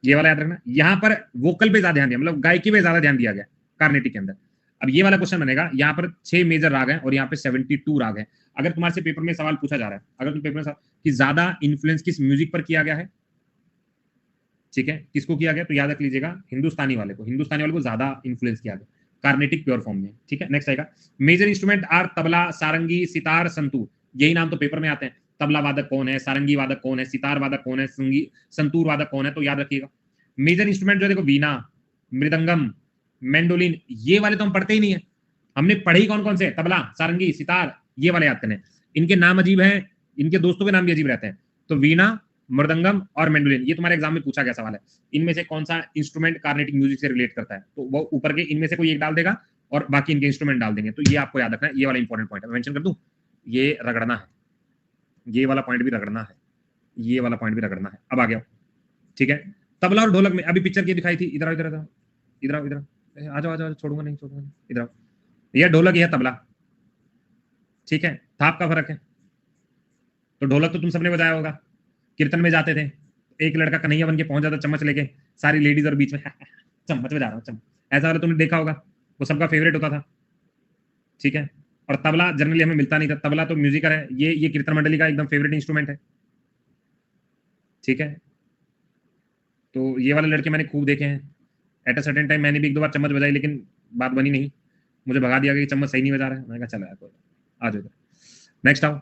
ये वाला याद रखना। यहां पर वोकल पे ज्यादा ध्यान दिया, मतलब गायकी पे ज्यादा ध्यान दिया गया कार्नेटिक के अंदर। अब ये वाला क्वेश्चन बनेगा, यहाँ पर 6 मेजर राग हैं और यहाँ पे 72 राग हैं। अगर तुम्हारे से पेपर में सवाल पूछा जा रहा है, अगर तुम पेपर में कि ज्यादा इन्फ्लुएंस किस म्यूजिक पर किया गया है, ठीक है, किसको किया गया, तो याद रख लीजिएगा हिंदुस्तानी वाले को, हिंदुस्तानी वाले को ज्यादा इन्फ्लुएंस किया गया कार्नेटिक प्योर फॉर्म में, ठीक है। नेक्स्ट आएगा मेजर इंस्ट्रूमेंट आर तबला, सारंगी, सितार, संतूर। यही नाम तो पेपर में आते हैं। तबला वादक कौन है, सारंगी वादक कौन है, सितार वादक कौन है, संतूर वादक कौन है, तो याद रखिएगा। मेजर इंस्ट्रूमेंट जो देखो वीणा, मृदंगम, मैंडोलिन, ये वाले तो हम पढ़ते ही नहीं है। हमने पढ़े ही कौन कौन से, तबला, सारंगी, सितार, ये वाले याद करने। इनके नाम अजीब हैं, इनके दोस्तों के नाम भी अजीब रहते हैं। तो वीणा, मृदंगम और मैंडोलिन, ये तुम्हारे एग्जाम में पूछा गया सवाल है। इनमें से कौन सा इंस्ट्रूमेंट कार्नेटिक म्यूजिक से रिलेट करता है, तो वो ऊपर के इनमें से कोई एक डाल देगा और बाकी इनके इंस्ट्रूमेंट डाल देंगे। तो ये आपको याद रखना है, ये वाला इंपॉर्टेंट पॉइंट है, मेंशन कर दूं, ये रगड़ना है, ये वाला पॉइंट भी रगड़ना है, ये वाला पॉइंट भी रगड़ना है। अब आ गया, ठीक है। तबला और ढोलक में अभी पिक्चर की दिखाई थी, इधर आओ, इधर इधर इधर आओ, इधर आ जाओ, आ जाओ, छोड़ूंगा नहीं, छोड़ूंगा नहीं, इधर आओ। यह ढोलक, यह तबला, ठीक है, थाप का फर्क है। तो ढोलक तो तुम सबने बजाया होगा, कीर्तन में जाते थे, एक लड़का कन्हैया बन के पहुंच जाता चम्मच लेके, सारी लेडीज और बीच में चम्मच बजा रहा हूँ, चम्मच, ऐसा वाला तुमने देखा होगा, वो सबका फेवरेट होता था, ठीक है। और तबला जनरली हमें मिलता नहीं था, तबला तो म्यूजिकर है, ये कीर्तन मंडली का एकदम फेवरेट इंस्ट्रूमेंट है, ठीक है। तो ये वाले लड़के मैंने खूब देखे हैं। एट अ सर्टेन टाइम मैंने भी एक दो बार चम्मच बजाई, लेकिन बात बनी नहीं, मुझे भगा दिया गया कि चम्मच सही नहीं बजा रहा है। मैंने कहा चलो यार कोई, आ जाओ। नेक्स्ट आओ,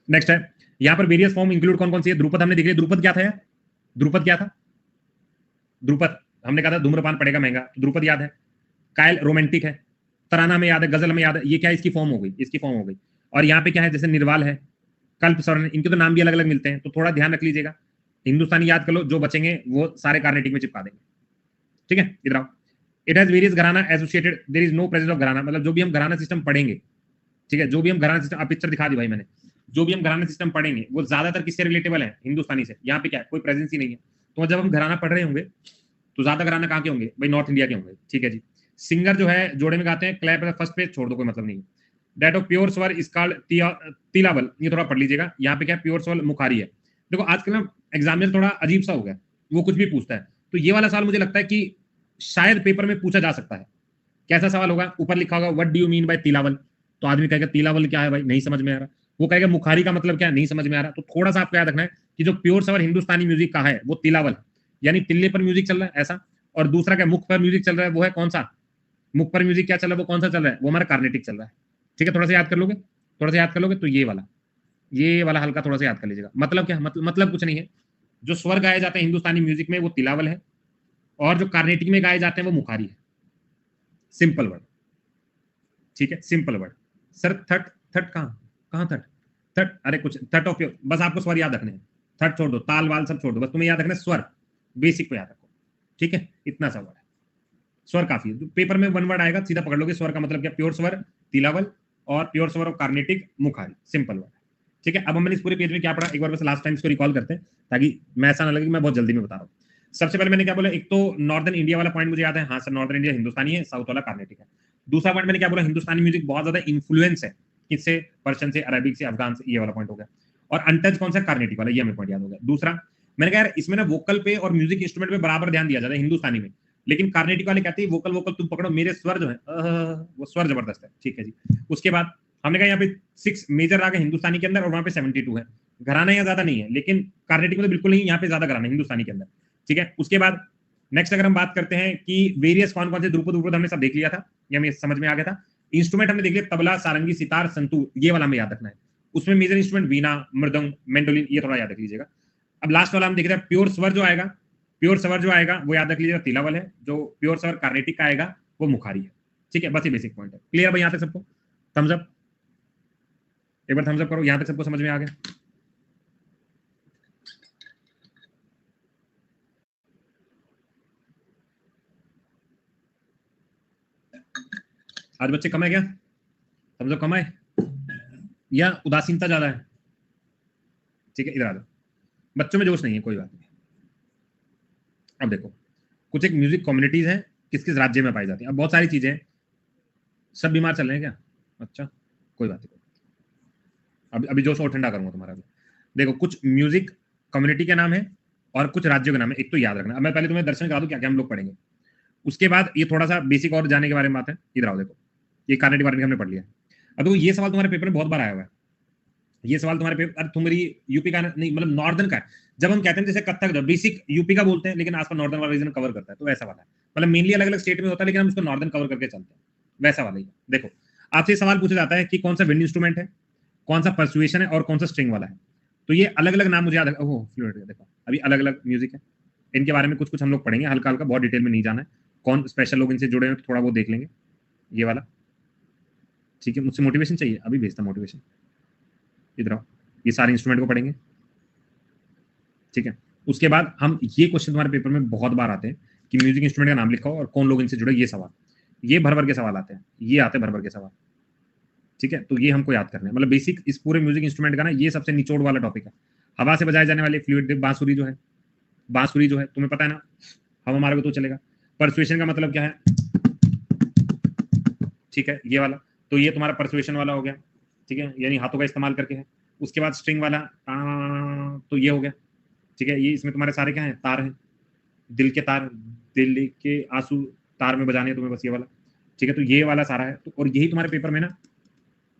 नेक्स्ट है यहाँ पर वेरियस फॉर्म इंक्लूड कौन कौन सी है। ध्रुपद हमने देख लिया, ध्रुपद क्या था यार, ध्रुपद क्या था, ध्रुपद हमने कहा था धूम्रपान पड़ेगा महंगा, ध्रुपद याद है। कायल रोमांटिक है, तराना में याद है, गजल में याद है, ये क्या है, इसकी फॉर्म हो गई, इसकी फॉर्म हो गई। और यहाँ पे क्या है, जैसे निर्वाल है, कल्प स्वर्ण, इनके तो नाम भी अलग अलग मिलते हैं, तो थोड़ा ध्यान रख लीजिएगा। हिंदुस्तानी याद कर लो, जो बचेंगे वो सारे कार्नेटिक में चिपका देंगे, ठीक है। इधर आओ, it has various gharana associated, there is no presence of gharana, मतलब जो भी हम घराना सिस्टम पढ़ेंगे, ठीक है, जो भी हम घराना सिस्टम, अब पिक्चर दिखा दी भाई मैंने, जो भी हम घराना सिस्टम पढ़ेंगे वो ज्यादातर किससे रिलेटेबल है, हिंदुस्तानी से। यहाँ पे क्या है, कोई प्रेजेंस ही नहीं है। तो जब हम घराना पढ़ रहे होंगे तो ज्यादा घराना कहाँ के होंगे भाई, नॉर्थ इंडिया के होंगे, ठीक है जी। सिंगर जो है जोड़े में गाते हैं, क्लैप फर्स्ट पे छोड़ दो, कोई मतलब नहीं है। दैट ऑफ प्योर स्वर इज कॉल्ड तिलावल, ये थोड़ा पढ़ लीजिएगा। यहाँ पे क्या प्योर स्वर मुखारी है। देखो आजकल ना एग्जामिनर थोड़ा अजीब सा हो गया, वो कुछ भी पूछता है। तो ये वाला सवाल मुझे लगता है कि शायद पेपर में पूछा जा सकता है। कैसा सवाल होगा, ऊपर लिखा होगा what do you mean by तिलावल, तो आदमी कहेगा तिलावल क्या है भाई, नहीं समझ में आ रहा। वो कहेगा मुखारी का मतलब क्या है, नहीं समझ में आ रहा। तो थोड़ा सा आपको याद रखना है कि जो प्योर स्वर हिंदुस्तानी म्यूजिक का है वो तिलावल, यानी तिल्ले पर म्यूजिक चल रहा है ऐसा। और दूसरा क्या, मुख पर म्यूजिक चल रहा है, वो है कौन सा, मुख पर म्यूजिक क्या चल रहा है, वो कौन सा चल रहा है, वो हमारा कार्नेटिक चल रहा है, ठीक है। थोड़ा सा याद कर लोगे, थोड़ा सा याद कर लोगे तो ये वाला हल्का थोड़ा सा याद कर लीजिएगा। मतलब क्या, मतलब कुछ नहीं है। जो स्वर गाए जाते हैं हिंदुस्तानी म्यूजिक में वो तिलावल है, और जो कार्नेटिक में गाए जाते हैं वो मुखारी है। सिंपल वर्ड, ठीक है, simple word. Sir third, third कहाँ थर्ड, थर्ड, अरे कुछ थर्ड ऑफ, बस आपको स्वर याद रखने हैं, थर्ड छोड़ दो, ताल वाल सब छोड़ दो, बस तुम्हें याद रखना स्वर, बेसिक को याद रखो, ठीक है। इतना सा वर्ड है, स्वर काफी है। पेपर में वन वर्ड आएगा, सीधा पकड़ लोगे। स्वर का मतलब क्या, प्योर स्वर तिलावल, और प्योर स्वर ऑफ कार्नेटिक मुखारी, सिंपल वर्ड, ठीक है। अब हमने इस पूरे पेज में क्या पढ़ा, एक बार बस लास्ट टाइम इसको रिकॉल करते हैं, ताकि मैं ऐसा ना लगे कि मैं बहुत जल्दी में बता रहा हूँ। सबसे पहले मैंने क्या बोला, एक तो नॉर्दर्न इंडिया वाला पॉइंट मुझे याद है, हाँ सर नॉर्दर्न इंडिया हिंदुस्तानी है, साउथ वाला कार्नेटिक है। दूसरा पॉइंट मैंने क्या बोला, हिंदुस्तानी म्यूजिक बहुत ज्यादा इन्फ्लुएंस है किससे, पर्शियन से, अरबिक से, अफगान से, ये वाला पॉइंट हो गया। और अनटच कौन सा, कार्नेटिक वाला, ये हमें पॉइंट याद हो गया। दूसरा मैंने कहा यार इसमें ना वोकल पे और म्यूजिक इंस्ट्रूमेंट पे बराबर ध्यान दिया जाता है हिंदुस्तानी में, लेकिन कार्नेटिक वाले कहते हैं वोकल वोकल तुम पकड़ो, मेरे स्वर जो है वो स्वर जबरदस्त है, ठीक है जी। उसके बाद हमने कहा यहाँ पे 6 मेजर राग है हिंदुस्तानी के अंदर, और वहां पे 72 है। घराना यहाँ ज्यादा नहीं है, लेकिन कार्नेटिक में तो बिल्कुल नहीं, यहाँ पे ज्यादा घराना हिंदुस्तानी के अंदर, ठीक है। उसके बाद नेक्स्ट अगर हम बात करते हैं कि वेरियस कौन कौन से, ध्रुपद ध्रुपद हमने सब देख लिया था, ये हमें समझ में आ गया था। इंस्ट्रूमेंट हमने देख लिया, तबला, सारंगी, सितार, संतूर, ये वाला हमें याद रखना है। उसमें मेजर इंस्ट्रूमेंट वीणा, मृदंग, मैंडोलिन, ये थोड़ा याद रख लीजिएगा। अब लास्ट वाला हम देख रहे हैं प्योर स्वर जो आएगा, प्योर स्वर जो आएगा वो याद रख लीजिएगा तिलावल है। जो प्योर स्वर कार्नेटिक का आएगा वो मुखारी है, ठीक है। बस ये बेसिक पॉइंट है। क्लियर भाई, यहाँ तक सबको थम्स अप, एक बार थम्स अप करो, यहाँ तक सबको समझ में आ गया। आज बच्चे कम है क्या, थम्स अप कम है या उदासीनता ज्यादा है, ठीक है। इधर आ जाओ, बच्चों में जोश नहीं है, कोई बात नहीं। अब देखो कुछ एक म्यूजिक कम्युनिटीज हैं, किस किस राज्य में पाई जाती है। अब बहुत सारी चीजें, सब बीमार चल रहे हैं क्या, अच्छा कोई बात नहीं। अभी जोश और ठंडा करूंगा तुम्हारा। देखो कुछ म्यूजिक कम्युनिटी के नाम है और कुछ राज्यों के नाम है, एक तो याद रखना। अब मैं पहले तुम्हें दर्शन करा दूं क्या क्या हम लोग पढ़ेंगे, उसके बाद ये थोड़ा सा बेसिक और जानने के बारे में बात है। इधर आओ, देखो ये कार्नेटिक वार्निंग हमने पढ़ लिया। अब देखो ये सवाल तुम्हारे पेपर में बहुत बार आया हुआ है। ये सवाल तुम्हारे पेपर तुम्हारी यूपी का नहीं, मतलब नॉर्दर्न का है। जब हम कहते हैं जैसे कथक बेसिक यूपी का बोलते हैं, लेकिन आसपास नॉर्दर्न वाला रीजन कवर करता है, तो वैसा वाला है। मतलब मेनली अलग अलग स्टेट में होता है, लेकिन हम उसको नॉर्दर्न कवर करके चलते हैं, वैसा वाला ही। देखो आपसे सवाल पूछा जाता है कि कौन सा विंड इंस्ट्रूमेंट है, कौन सा परसुएशन है और कौन सा स्ट्रिंग वाला है। तो ये अलग अलग नाम मुझे याद है। ओह फ्लूइड, देखो अभी अलग अलग म्यूजिक है, इनके बारे में कुछ कुछ हम लोग पढ़ेंगे हल्का हल्का, बहुत डिटेल में नहीं जाना है। कौन स्पेशल लोग इनसे जुड़े हैं तो थोड़ा बहुत देख लेंगे ये वाला। ठीक है, मुझसे मोटिवेशन चाहिए, अभी भेजता मोटिवेशन। इधर आओ, ये सारे इंस्ट्रूमेंट को पढ़ेंगे। ठीक है, उसके बाद हम ये क्वेश्चन तुम्हारे पेपर में बहुत बार आते हैं कि म्यूजिक इंस्ट्रूमेंट का नाम लिखा हो और कौन लोग इनसे जुड़े, ये सवाल, ये भर भर के सवाल आते हैं, ये आते हैं भर भर के सवाल। ठीक है, तो ये हमको याद करना है। मतलब बेसिक इस पूरे म्यूजिक इंस्ट्रूमेंट का ना ये सबसे निचोड़ वाला टॉपिक है। हवा से बजाए जाने वाले फ्लूइड, बांसुरी जो है, बांसुरी जो है तुम्हें पता है ना, हवा मारोगे तो चलेगा। परसुएशन का मतलब क्या है, ठीक है ये वाला, तो ये तुम्हारा परसुएशन वाला हो गया। ठीक है, यानी हाथों का इस्तेमाल करके है। उसके बाद स्ट्रिंग वाला तो ये हो गया। ठीक है, ये इसमें तुम्हारे सारे क्या है, तार हैं, दिल के तार, दिल के आंसू तार में बजाने हैं तुम्हें, बस ये वाला। ठीक है, तो ये वाला सारा है। तो और यही तुम्हारे पेपर में ना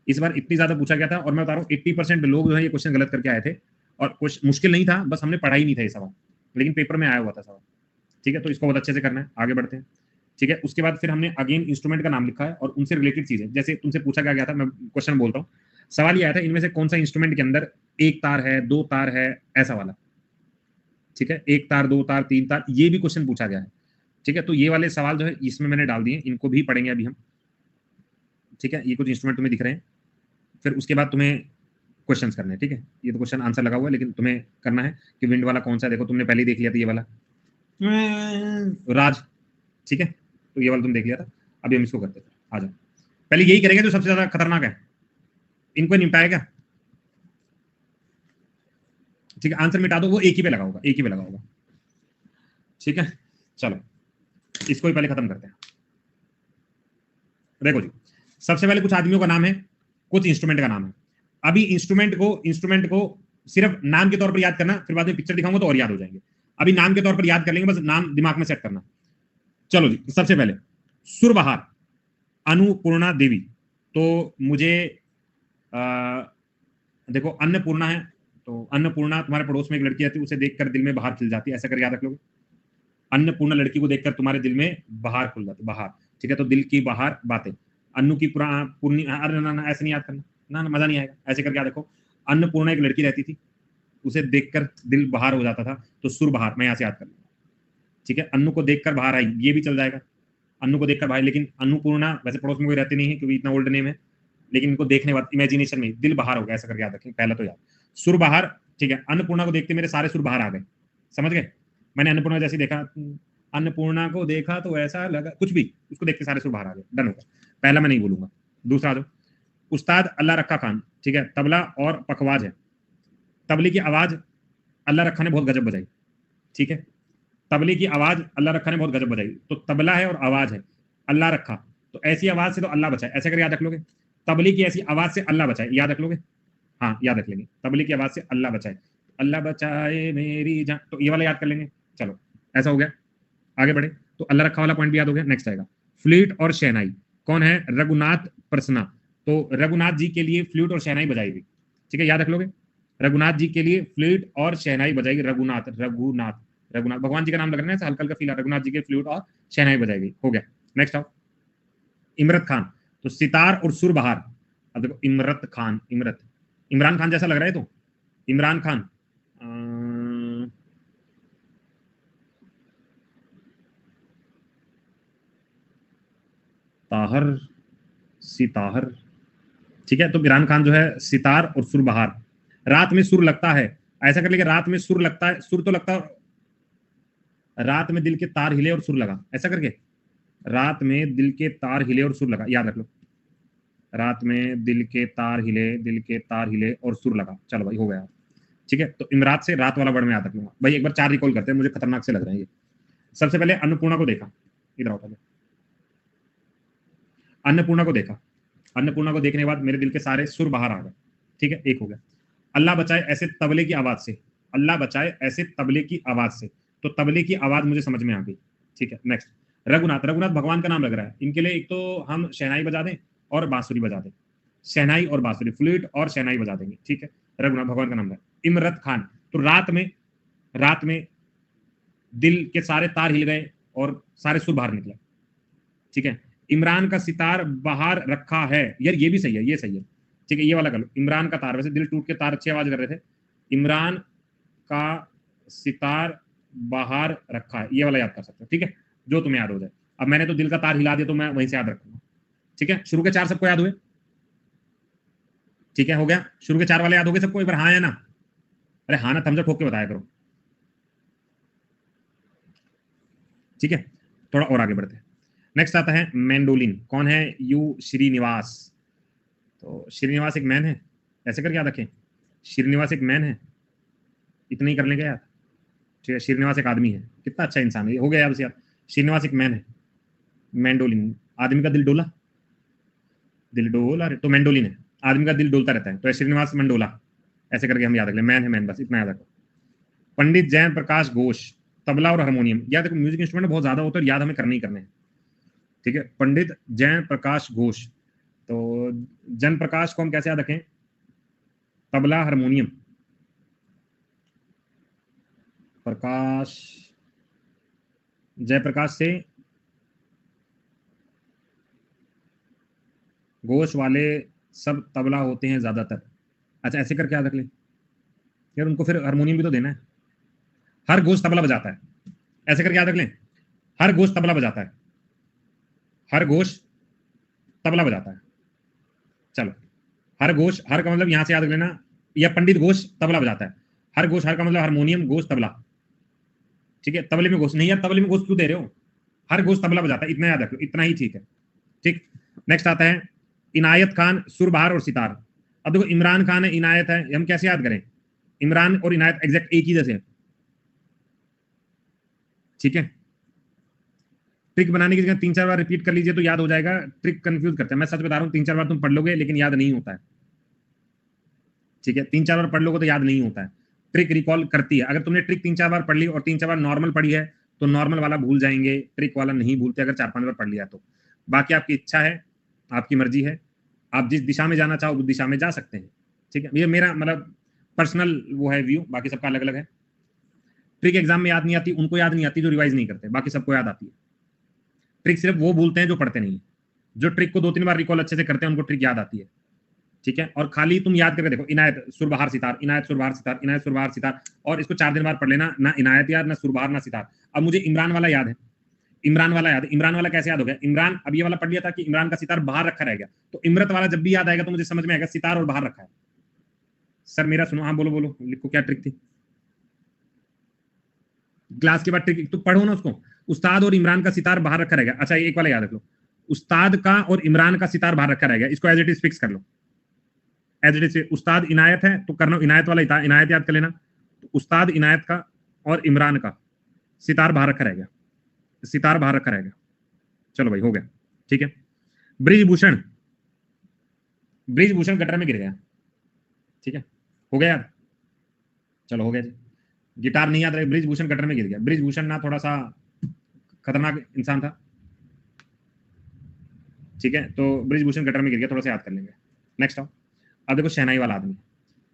इस बार इतनी ज्यादा पूछा गया था, और मैं बता रहा हूँ 80% लोग जो है ये क्वेश्चन गलत करके आए थे। और कुछ मुश्किल नहीं था, बस हमने पढ़ा ही नहीं था ये सवाल, लेकिन पेपर में आया हुआ था सवाल। ठीक है, तो इसको बहुत अच्छे से करना है, आगे बढ़ते हैं। ठीक है, उसके बाद फिर हमने अगेन इंस्ट्रूमेंट का नाम लिखा है और उनसे रिलेटेड चीजें, जैसे तुमसे पूछा गया था, मैं क्वेश्चन बोलता हूँ। सवाल ये आया था इनमें से कौन सा इंस्ट्रूमेंट के अंदर एक तार है, दो तार है, ऐसा वाला। ठीक है, एक तार, दो तार, तीन तार, ये भी क्वेश्चन पूछा गया है। ठीक है, तो ये वाले सवाल जो है इसमें मैंने डाल दिए, इनको भी पढ़ेंगे अभी हम। ठीक है, ये कुछ इंस्ट्रूमेंट तुम्हें दिख रहे हैं, फिर उसके बाद तुम्हें क्वेश्चन करने हैं। ठीक है, ये तो क्वेश्चन आंसर लगा हुआ है, लेकिन तुम्हें करना है कि विंड वाला कौन सा है। देखो तुमने पहले ही देख लिया था ये वाला राज। ठीक है, तो ये वाला तुम देख लिया था, अभी हम इसको करते हैं। आ जाओ, पहले यही करेंगे जो सबसे ज्यादा खतरनाक है, इनको निपटाया क्या। ठीक है, आंसर मिटा दो, वो एक ही पे लगा होगा, एक ही पे लगा होगा। ठीक है, चलो इसको ही पहले खत्म करते हैं। देखो जी, सबसे पहले कुछ आदमियों का नाम है, कुछ इंस्ट्रूमेंट का नाम है। अभी इंस्ट्रूमेंट को सिर्फ नाम के तौर पर याद करना, फिर बाद में पिक्चर दिखाऊंगा तो और याद हो जाएंगे। अभी नाम के तौर पर याद कर लेंगे, बस नाम दिमाग में सेट करना। चलो जी, सबसे पहले सुरबहार अन्नपूर्णा देवी। तो मुझे देखो अन्नपूर्णा है, तो अन्नपूर्णा तुम्हारे पड़ोस में एक लड़की आती है, उसे देखकर दिल में बहार खिल जाती है, ऐसा कर याद रख लोगे। अन्नपूर्णा लड़की को देखकर तुम्हारे दिल में बहार खुल जाती, बहार। ठीक है, तो दिल की बहार बातें, अन्नू की पूर्णी, अरे ना ऐसे नहीं याद करना, ना मजा नहीं आएगा, ऐसे करके याद रखो। अन्नपूर्णा एक लड़की रहती थी, उसे देखकर दिल बहार हो जाता था, तो सुर बहार मैं यहाँ से याद कर लूंगा। ठीक है, अन्नू को देखकर बाहर आई, ये भी चल जाएगा, अन्नू को देखकर भाई। लेकिन अन्नपूर्णा वैसे पड़ोस में कोई रहती नहीं है क्योंकि इतना ओल्ड नेम है, लेकिन इनको देखने बाद इमेजिनेशन में दिल बाहर हो गया, ऐसा करके याद रखें पहला तो याद। सुर बाहर, ठीक है, अन्नपूर्णा को देखते मेरे सारे सुर बाहर आ गए, समझ गए। मैंने अन्नपूर्णा जैसे देखा, अन्नपूर्णा को देखा तो ऐसा लगा, कुछ भी, उसको देख के सारे सुर बाहर आ गए, डन होगा। पहला मैं नहीं बोलूंगा, दूसरा दो। उस्ताद अल्लाह रखा खान, ठीक है, तबला और पखवाज है। तबले की आवाज अल्लाह रखा ने बहुत गजब बजाई। ठीक है, तबले की आवाज अल्लाह रखा ने बहुत गजब बजाई, तो तबला है और आवाज है, अल्लाह रखा, तो ऐसी आवाज से तो अल्लाह बचाए, ऐसे कर याद रख लोगे। तबले की ऐसी आवाज से अल्लाह बचाए, याद रख लोगे, हाँ याद रख लेंगे, तबले की आवाज से अल्लाह बचाए, अल्लाह बचाए मेरी जान, तो ये वाला याद कर लेंगे। चलो ऐसा हो गया, आगे बढ़े। तो अल्लाह रखा वाला पॉइंट भी याद हो गया। नेक्स्ट आएगा फ्लूट और शहनाई, कौन है, रघुनाथ प्रसन्ना। तो रघुनाथ जी के लिए फ्लूट और शहनाई बजाई गई। ठीक है, याद रख लोगे, रघुनाथ जी के लिए फ्लूट और शहनाई बजाई गई। रघुनाथ रघुनाथ रघुनाथ भगवान जी का नाम लग रहा है, हल्का हल्का फील। रघुनाथ जी के फ्लूट और शहनाई बजाई गई, हो गया। नेक्स्ट आओ, इमरत खान, तो सितार और सुर बहार। अब देखो इमरत खान, इमरत, इमरान खान जैसा लग रहा है, तो इमरान खान, ताहर, सिताहर। ठीक है, तो इमरान खान जो है सितार और सुर बहार। रात में सुर लगता है, ऐसा कर लेंगे, रात में सुर लगता है, सुर तो लगता है, रात में दिल के तार हिले और सुर लगा, ऐसा करके, रात में दिल के तार हिले और सुर लगा, याद रख लो। रात में दिल के तार हिले, दिल के तार हिले और सुर लगा, चलो भाई हो गया। ठीक है, तो इमरात से रात वाला वर्ड में याद रख लूंगा भाई। एक बार चार रिकॉल करते हैं, मुझे खतरनाक से लग रहे हैं ये। सबसे पहले अन्नपूर्णा को देखा, इधर आओ पहले, अन्नपूर्णा को देखा, अन्नपूर्णा को देखने के बाद मेरे दिल के सारे सुर बाहर आ गए। ठीक है, एक हो गया। अल्लाह बचाए ऐसे तबले की आवाज से, अल्लाह बचाए ऐसे तबले की आवाज से, तो तबले की आवाज मुझे समझ में आ गई। ठीक है, नेक्स्ट रघुनाथ, रघुनाथ भगवान का नाम लग रहा है। इनके लिए एक तो हम शहनाई बजा दें और बांसुरी बजा दें, शहनाई और बांसुरी, फ्लूट और शहनाई बजा देंगे। ठीक है, रघुनाथ भगवान का नाम है। इमरत खान, तो रात में दिल के सारे तार हिल गए और सारे सुर बाहर निकले। ठीक है, इमरान का सितार बाहर रखा है, यार ये भी सही है, ये सही है। ठीक है, ये वाला कर लो। इमरान का तार, वैसे दिल टूट के तार अच्छी आवाज कर रहे थे। इमरान का सितार बाहर रखा है, ये वाला याद कर सकते हो। ठीक है, जो तुम्हें याद हो जाए। अब मैंने तो दिल का तार हिला दिया तो मैं वहीं से याद रखूंगा। ठीक है, शुरू के 4 सबको याद हुए? ठीक है, हो गया। शुरू के 4 वाले याद हो गए सबको? एक बार हाँ या ना? अरे हाँ ना थम्स अप ठोक के बताया करो। ठीक है, थोड़ा और आगे बढ़ते हैं। नेक्स्ट आता है मैंडोलिन। कौन है? यू श्रीनिवास। तो श्रीनिवास एक मैन है, ऐसे करके याद रखें। श्रीनिवास एक मैन है, इतना ही कर लेंगे यार। ठीक है, श्रीनिवास एक आदमी है, कितना अच्छा इंसान है, हो गया यार। श्रीनिवास एक मैन है, मैंडोलिन, आदमी का दिल डोला, दिल डोला तो मैंडोलिन है, आदमी का दिल डोलता रहता है, तो श्रीनिवास मंडोला, ऐसे करके हम याद रख लें। मैन है मैन, बस इतना याद रखो। पंडित जय प्रकाश घोष, तबला और हारमोनियम। याद देखो, म्यूजिक इंस्ट्रूमेंट बहुत ज्यादा होते हैं और याद हमें करने ही करने हैं। ठीक है, पंडित जय प्रकाश घोष, तो जन प्रकाश को हम कैसे याद रखें? तबला हारमोनियम, प्रकाश, जयप्रकाश से घोष वाले सब तबला होते हैं ज्यादातर। अच्छा, ऐसे करके याद रख ले यार, उनको फिर हारमोनियम भी तो देना है। हर घोष तबला बजाता है, ऐसे करके याद रख लें। हर घोष तबला बजाता है, हर घोष तबला बजाता है। चलो, हर घोष, हर का मतलब यहां से याद रख लेना, या पंडित घोष तबला बजाता है। हर घोष, हर का मतलब हारमोनियम, घोष तबला। ठीक है, तबले में घोष नहीं यार, तबले में घोष क्यों दे रहे हो? हर घोष तबला बजाता है, इतना याद रखो, इतना ही ठीक है। ठीक, नेक्स्ट आता है इनायत खान, सुरबहार और सितार। अब देखो, इमरान खान है, इनायत है, हम कैसे याद करें? इमरान और इनायत एग्जैक्ट एक ही जैसे। ठीक है, ट्रिक बनाने की जगह 3-4 बार रिपीट कर लीजिए तो याद हो जाएगा। ट्रिक कंफ्यूज करते हैं, मैं सच बता रहा हूँ, 3-4 बार तुम पढ़ लोगे लेकिन याद नहीं होता है। ठीक है, 3-4 बार पढ़ लोगे तो याद नहीं होता है। ट्रिक रिकॉल करती है। अगर तुमने ट्रिक 3-4 बार पढ़ ली और 3-4 बार नॉर्मल पढ़ी है तो नॉर्मल वाला भूल जाएंगे, ट्रिक वाला नहीं भूलते अगर 4-5 बार पढ़ लिया तो। बाकी आपकी इच्छा है, आपकी मर्जी है, आप जिस दिशा में जाना चाहो उस दिशा में जा सकते हैं। ठीक है, ये मेरा मतलब पर्सनल वो है व्यू, बाकी सबका अलग अलग है। ट्रिक एग्जाम में याद नहीं आती, उनको याद नहीं आती जो रिवाइज नहीं करते, बाकी सबको याद आती है। ट्रिक सिर्फ वो भूलते हैं जो पढ़ते नहीं है। जो ट्रिक को 2-3 बार रिकॉल अच्छे से करते हैं उनको ट्रिक याद आती है। ठीक है, और खाली तुम याद करके देखो, इनायत सुरबहार सितार, इनायत सुरबहार सितार, इनायत सुरबहार सितार, और इसको 4 दिन बार पढ़ लेना, ना इनायत याद, ना सुरबहार, ना सितार। अब मुझे इमरान वाला याद है, इमरान वाला याद है। इमरान वाला कैसे याद हो गया? इमरान, अब ये वाला पढ़ लिया था कि इमरान का सितार बाहर रखा रह गया, तो इमरत वाला जब भी याद आएगा तो मुझे समझ में आएगा सितार और बाहर रखा है। सर मेरा सुनो, हाँ बोलो बोलो, लिखो क्या ट्रिक थी? क्लास के बाद ट्रिक तो पढ़ो ना उसको। उस्ताद और इमरान का सितार बाहर रखा रहेगा। अच्छा, एक वाला याद रख लो, उस्ताद का और इमरान का सितार बाहर रखा रहेगा, इसको एज इट इज फिक्स कर लो। एज इट इज, उस्ताद इनायत है तो करना इनायत वाला, इनायत याद कर लेना। तो उस्ताद इनायत का और इमरान का सितार बाहर रखा रहेगा, सितार बाहर रखा रहेगा। चलो भाई, हो गया। ठीक है, ब्रिजभूषण, ब्रिजभूषण गटर में गिर गया। ठीक है, हो गया याद? चलो, हो गया जी। गिटार नहीं याद रहे, ब्रिजभूषण गटर में गिर गया। ब्रिजभूषण ना थोड़ा सा खतरनाक इंसान था। ठीक है, तो ब्रिजभूषण गटर में गिर गया, थोड़ा सा याद कर लेंगे। नेक्स्ट आओ, अब देखो शहनाई वाला आदमी,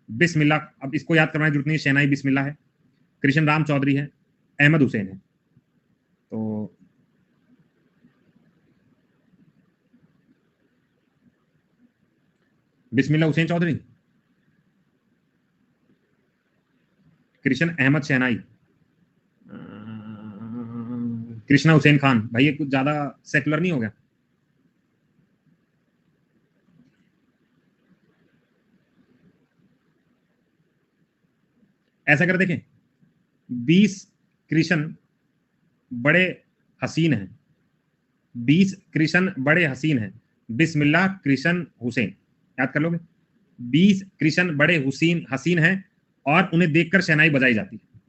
बिस्मिल्लाह। अब इसको याद करवाने की जरूरत नहीं है, शहनाई बिस्मिल्लाह है। कृष्ण राम चौधरी है, अहमद हुसैन है। तो बिस्मिल्लाह हुसैन चौधरी, कृष्ण अहमद शहनाई, कृष्णा हुसैन खान। भाई ये कुछ ज्यादा सेकुलर नहीं हो गया? ऐसा कर देखें, 20 कृष्ण बड़े हसीन हैं, 20 कृष्ण बड़े हसीन हैं, बिस्मिल्लाह कृष्ण हुसैन। याद कर लोगे? 20 कृष्ण बड़े हसीन हैं और उन्हें देखकर शहनाई बजाई जाती है।